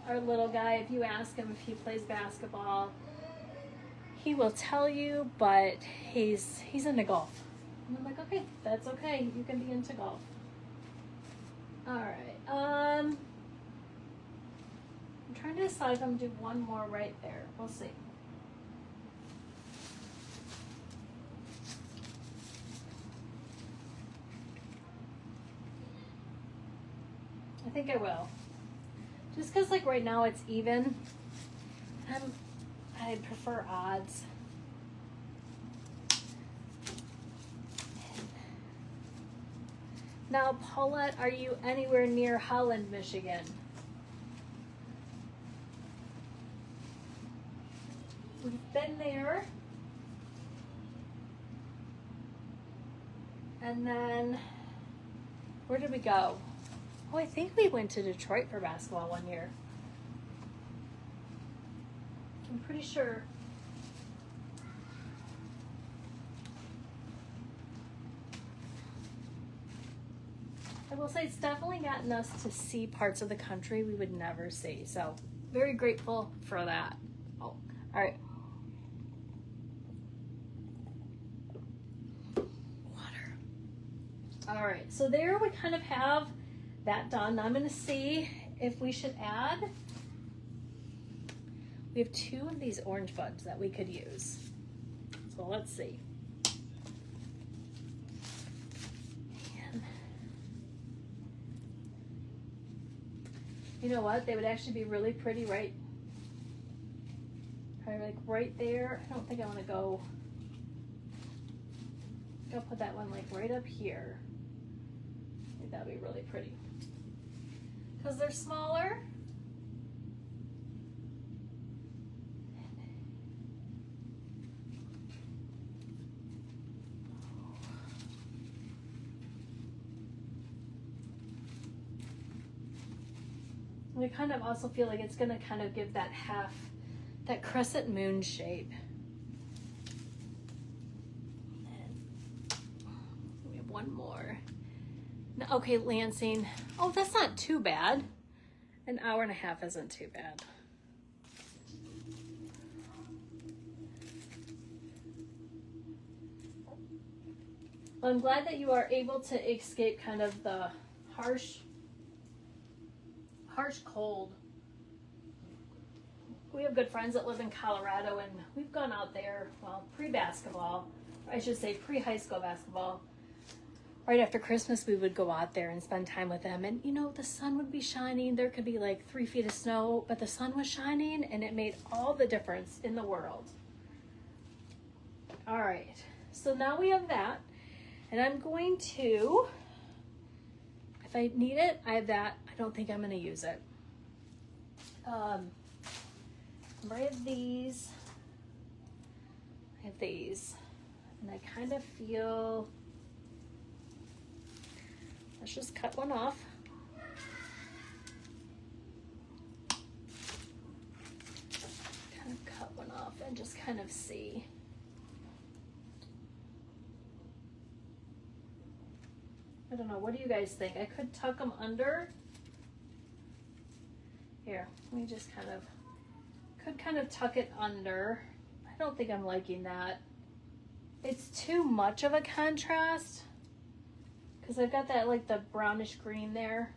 Our little guy, if you ask him if he plays basketball, he will tell you, but he's into golf. And I'm like, okay, that's okay. You can be into golf. All right. I'm trying to decide if I'm gonna do one more right there. We'll see. I think I will. Just because like right now it's even. I prefer odds. Now, Paulette, are you anywhere near Holland, Michigan? We've been there. And then, where did we go? Oh, I think we went to Detroit for basketball one year. I'm pretty sure. I will say it's definitely gotten us to see parts of the country we would never see. So, very grateful for that. Oh, all right. Water. All right, so there we kind of have that done. Now I'm going to see if we should add. We have 2 of these orange buds that we could use. So let's see. And you know what? They would actually be really pretty right, probably like right there. I don't think I want to go. I'll put that one like right up here. I think that'd be really pretty. Because they're smaller. I kind of also feel like it's going to kind of give that that crescent moon shape. And we have one more. No, okay, Lansing. Oh, that's not too bad. An hour and a half isn't too bad. Well, I'm glad that you are able to escape kind of the harsh cold. We have good friends that live in Colorado, and we've gone out there, well, pre-basketball, I should say pre-high school basketball. Right after Christmas, we would go out there and spend time with them, and you know, the sun would be shining. There could be like 3 feet of snow, but the sun was shining, and it made all the difference in the world. All right, so now we have that, and I'm going to, if I need it, I have that. I don't think I'm going to use it. I have these. I have these. And I kind of feel, let's just cut one off. Kind of cut one off and just kind of see. I don't know, what do you guys think? I could tuck them under. Here, let me just kind of tuck it under. I don't think I'm liking that. It's too much of a contrast because I've got that like the brownish green there.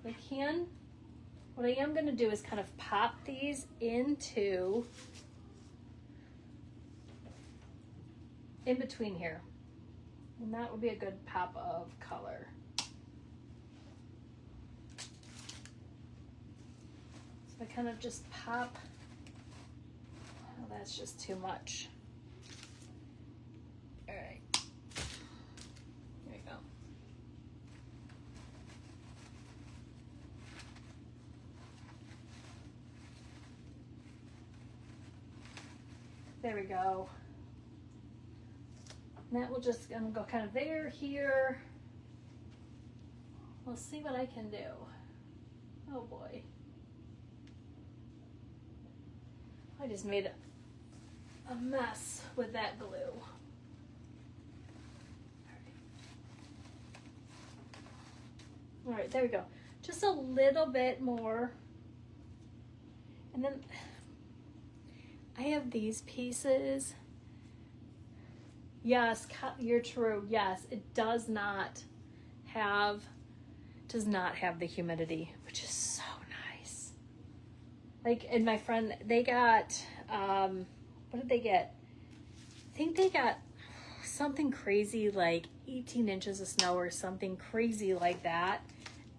What I am going to do is kind of pop these into in between here. And that would be a good pop of color. So I kind of just pop. Oh, that's just too much. All right. There you go. There we go. And that will just gonna go kind of there, here. We'll see what I can do. Oh boy. I just made a mess with that glue. All right, there we go. Just a little bit more. And then I have these pieces. Yes, you're true. Yes, it does not have the humidity, which is so nice. Like, and my friend, they got, what did they get? I think they got something crazy like 18 inches of snow or something crazy like that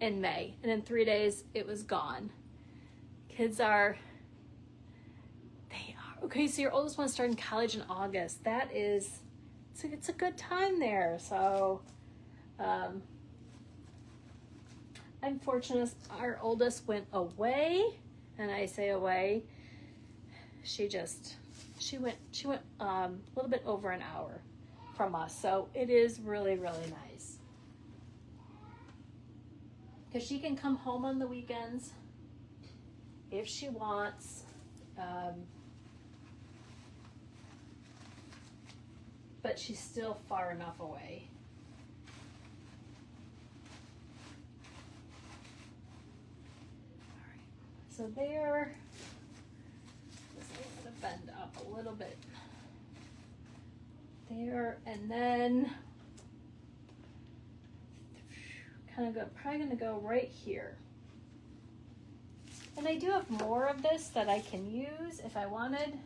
in May. And in 3 days, it was gone. Kids are, okay, so your oldest one's starting college in August. That is, it's a good time there. So, I'm fortunate our oldest went away, and I say away, she went a little bit over an hour from us. So it is really, really nice. Because she can come home on the weekends if she wants. But she's still far enough away. All right. So there, I'm gonna bend up a little bit. There, and then probably gonna go right here. And I do have more of this that I can use if I wanted.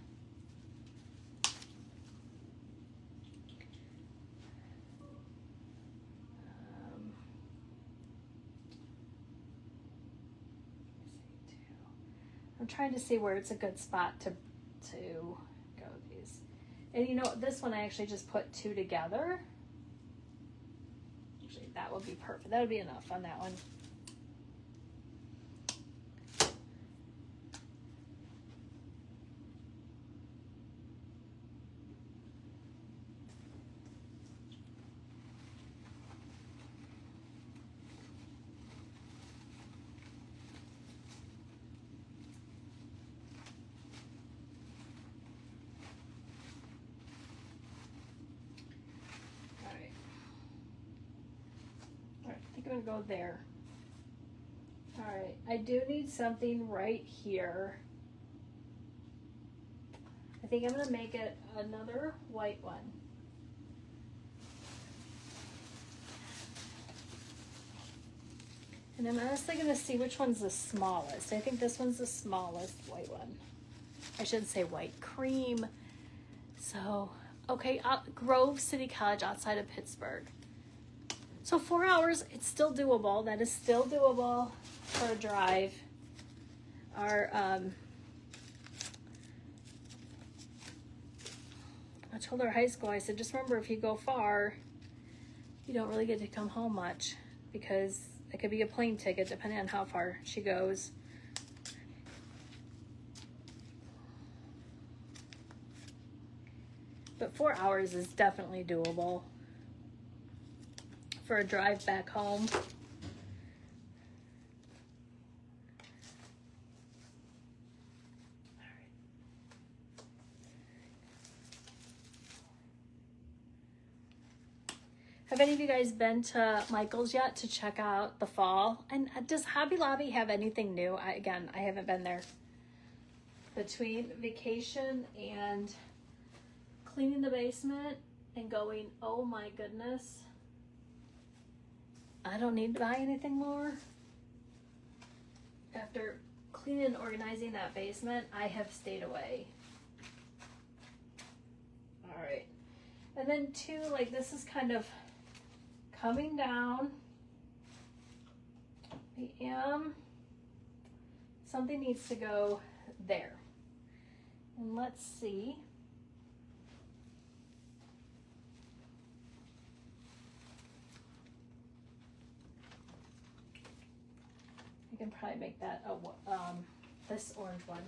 I'm trying to see where it's a good spot to go these. And you know, this one I actually just put two together. Actually, that would be perfect. That would be enough on that one. I'm gonna go there. All right, I do need something right here. I think I'm gonna make it another white one. And I'm honestly gonna see which one's the smallest. I think this one's the smallest white one. I shouldn't say white, cream. So, okay, Grove City College outside of Pittsburgh. So 4 hours, it's still doable. That is still doable for a drive. I told our high school, I said, just remember, if you go far, you don't really get to come home much, because it could be a plane ticket depending on how far she goes. But 4 hours is definitely doable for a drive back home. Have any of you guys been to Michael's yet to check out the fall? And does Hobby Lobby have anything new? I haven't been there. Between vacation and cleaning the basement and going, oh my goodness, I don't need to buy anything more. After cleaning and organizing that basement, I have stayed away. All right. And then too, like this is kind of coming down. Something needs to go there. And let's see. I can probably make that this orange one.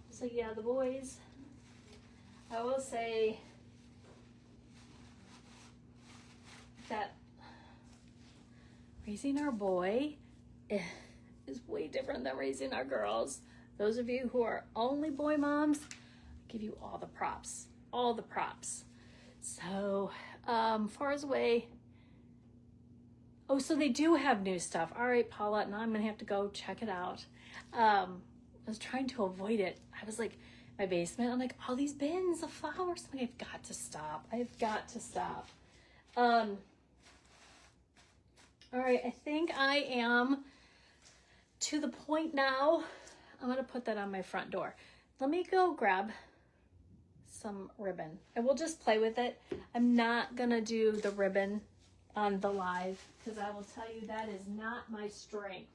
So yeah, the boys, I will say that raising our boy is way different than raising our girls. Those of you who are only boy moms, I give you all the props, all the props. So, far as away, oh, so they do have new stuff. All right, Paula, now I'm gonna have to go check it out. I was trying to avoid it. I was like, my basement, I'm like, all these bins of flowers. I'm like, I've got to stop. I've got to stop. All right, I think I am to the point now. I'm gonna put that on my front door. Let me go grab some ribbon and we'll just play with it. I'm not gonna do the ribbon on the live because I will tell you that is not my strength.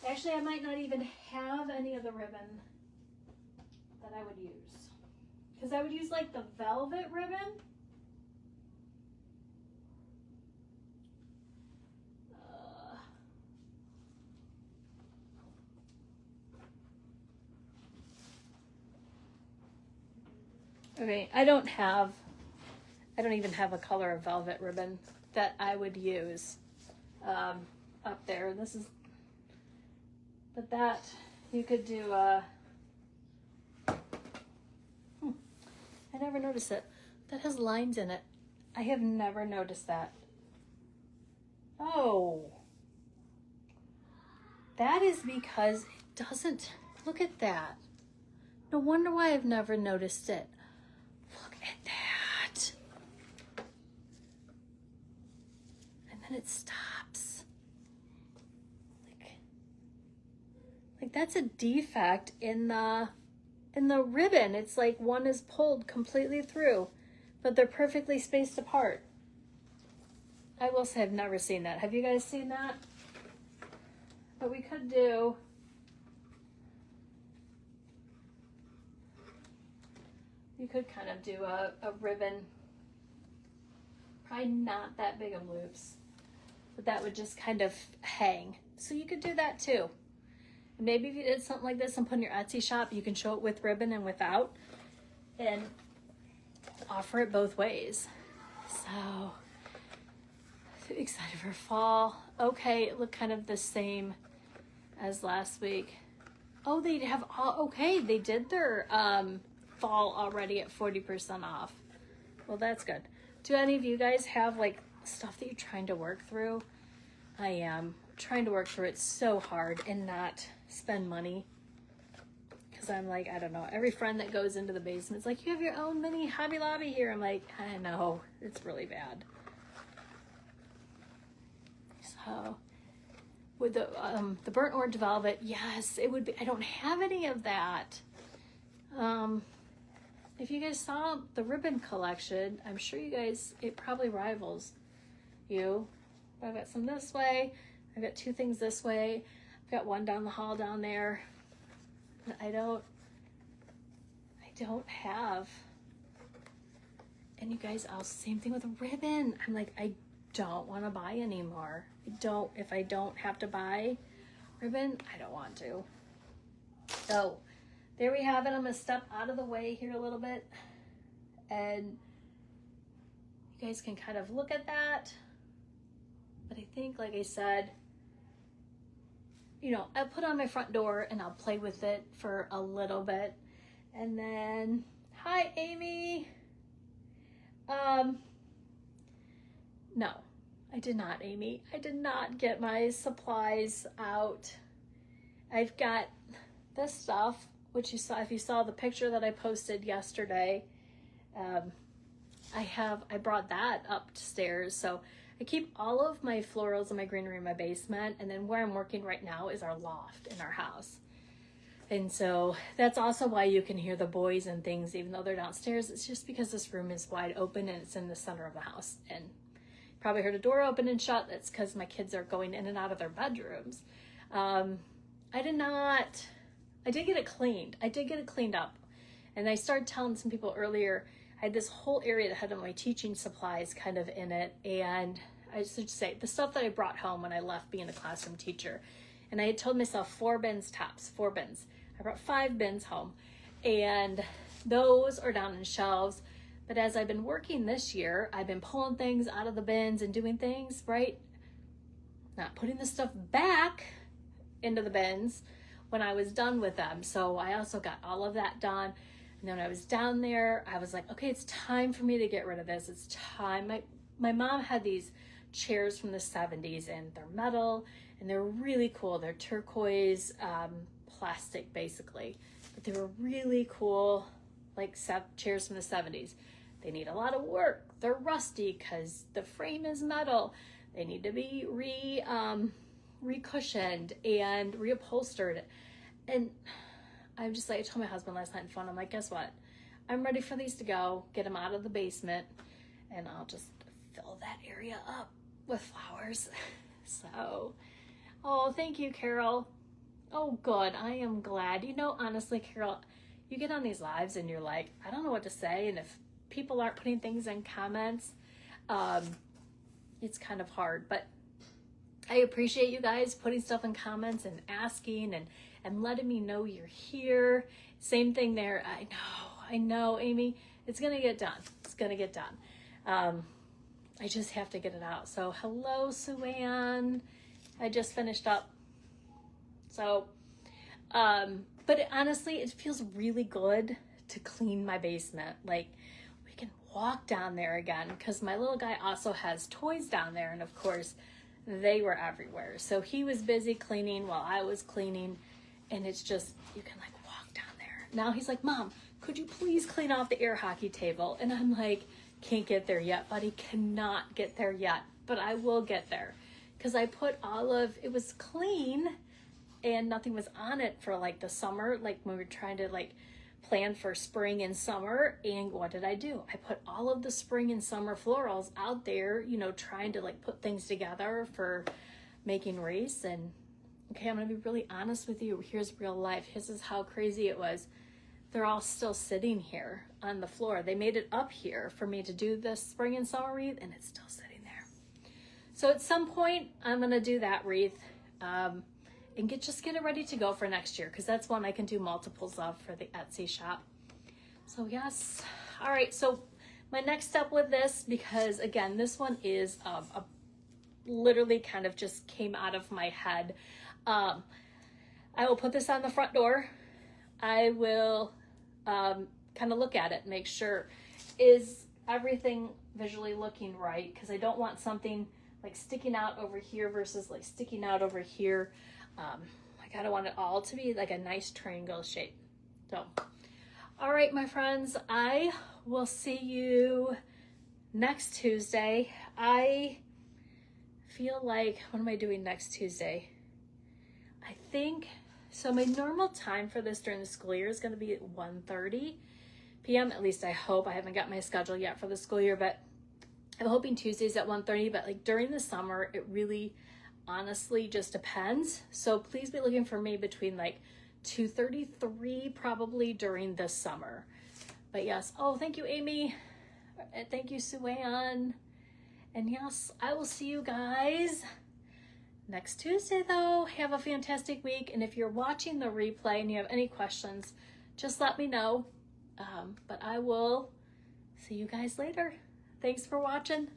Actually, I might not even have any of the ribbon that I would use because I would use like the velvet ribbon. Okay, I don't even have a color of velvet ribbon that I would use up there. This is, but that you could do. I never noticed it. That has lines in it. I have never noticed that. Oh, that is because it doesn't. Look at that. No wonder why I've never noticed it. Look at that. And then it stops. Like that's a defect in the ribbon. It's like one is pulled completely through, but they're perfectly spaced apart. I will say I've never seen that. Have you guys seen that? But we could do, you could kind of do a ribbon, probably not that big of loops, but that would just kind of hang. So you could do that too. Maybe if you did something like this and put in your Etsy shop, you can show it with ribbon and without and offer it both ways. So excited for fall. Okay, it looked kind of the same as last week. Oh, they have all, okay, they did their fall already at 40% off. Well, that's good. Do any of you guys have like stuff that you're trying to work through? I am trying to work through it so hard and not spend money. Because I'm like, I don't know, every friend that goes into the basement, it's like, you have your own mini Hobby Lobby here. I'm like, I know, it's really bad. So with the burnt orange velvet, yes, it would be. I don't have any of that. If you guys saw the ribbon collection, I'm sure you guys, it probably rivals you. I've got some this way. I've got two things this way. I've got one down the hall down there. I don't have. And you guys, same thing with ribbon. I'm like, I don't want to buy anymore. If I don't have to buy ribbon, I don't want to. So there we have it. I'm gonna step out of the way here a little bit and you guys can kind of look at that. But I think, like I said, you know, I'll put it on my front door and I'll play with it for a little bit. And then, hi Amy. No, I did not, Amy. I did not get my supplies out. I've got this stuff, which you saw, if you saw the picture that I posted yesterday, I brought that upstairs. So I keep all of my florals and my greenery in my basement. And then where I'm working right now is our loft in our house. And so that's also why you can hear the boys and things, even though they're downstairs. It's just because this room is wide open and it's in the center of the house. And you probably heard a door open and shut. That's because my kids are going in and out of their bedrooms. I did get it cleaned. I did get it cleaned up. And I started telling some people earlier, I had this whole area that had my teaching supplies kind of in it. And I should say, the stuff that I brought home when I left being a classroom teacher. And I had told myself 4 bins tops, 4 bins. I brought 5 bins home. And those are down in shelves. But as I've been working this year, I've been pulling things out of the bins and doing things, right? Not putting the stuff back into the bins when I was done with them. So I also got all of that done. And then when I was down there, I was like, okay, it's time for me to get rid of this. It's time. My mom had these chairs from the 70s and they're metal and they're really cool. They're turquoise plastic basically, but they were really cool, like chairs from the 70s. They need a lot of work. They're rusty because the frame is metal. They need to be re-cushioned and reupholstered. And I'm just like, I told my husband last night on the phone, I'm like, guess what? I'm ready for these to go, get them out of the basement, and I'll just fill that area up with flowers. So, oh, thank you, Carol. Oh, good. I am glad. You know, honestly, Carol, you get on these lives and you're like, I don't know what to say. And if people aren't putting things in comments, it's kind of hard. But I appreciate you guys putting stuff in comments and asking and letting me know you're here. Same thing there. I know, Amy. It's going to get done. It's going to get done. I just have to get it out. So, hello, Sue-Ann. I just finished up. So, but honestly, it feels really good to clean my basement. Like, we can walk down there again because my little guy also has toys down there. And of course, they were everywhere. So he was busy cleaning while I was cleaning. And it's just, you can like walk down there. Now he's like, Mom, could you please clean off the air hockey table? And I'm like, can't get there yet, buddy. Cannot get there yet. But I will get there. Because I put it was clean and nothing was on it for like the summer, like when we were trying to like plan for spring and summer. And what did I do? I put all of the spring and summer florals out there, you know, trying to like put things together for making wreaths. And okay, I'm going to be really honest with you. Here's real life. This is how crazy it was. They're all still sitting here on the floor. They made it up here for me to do this spring and summer wreath, and it's still sitting there. So at some point, I'm going to do that wreath and just get it ready to go for next year, because that's one I can do multiples of for the Etsy shop. So yes. All right. So my next step with this, because again, this one is literally kind of just came out of my head. I will put this on the front door. I will kind of look at it and make sure, is everything visually looking right? Because I don't want something like sticking out over here versus like sticking out over here. I kind of want it all to be like a nice triangle shape. So, all right, my friends, I will see you next Tuesday. I feel like, what am I doing next Tuesday? I think, so my normal time for this during the school year is going to be at 1:30 p.m. At least I hope. I haven't got my schedule yet for the school year, but I'm hoping Tuesdays at 1:30. But like during the summer, it really honestly just depends. So please be looking for me between like 2:33 probably during the summer. But yes, oh, thank you, Amy. Thank you, Sue-Ann. And yes, I will see you guys next Tuesday, though. Have a fantastic week. And if you're watching the replay and you have any questions, just let me know. But I will see you guys later. Thanks for watching.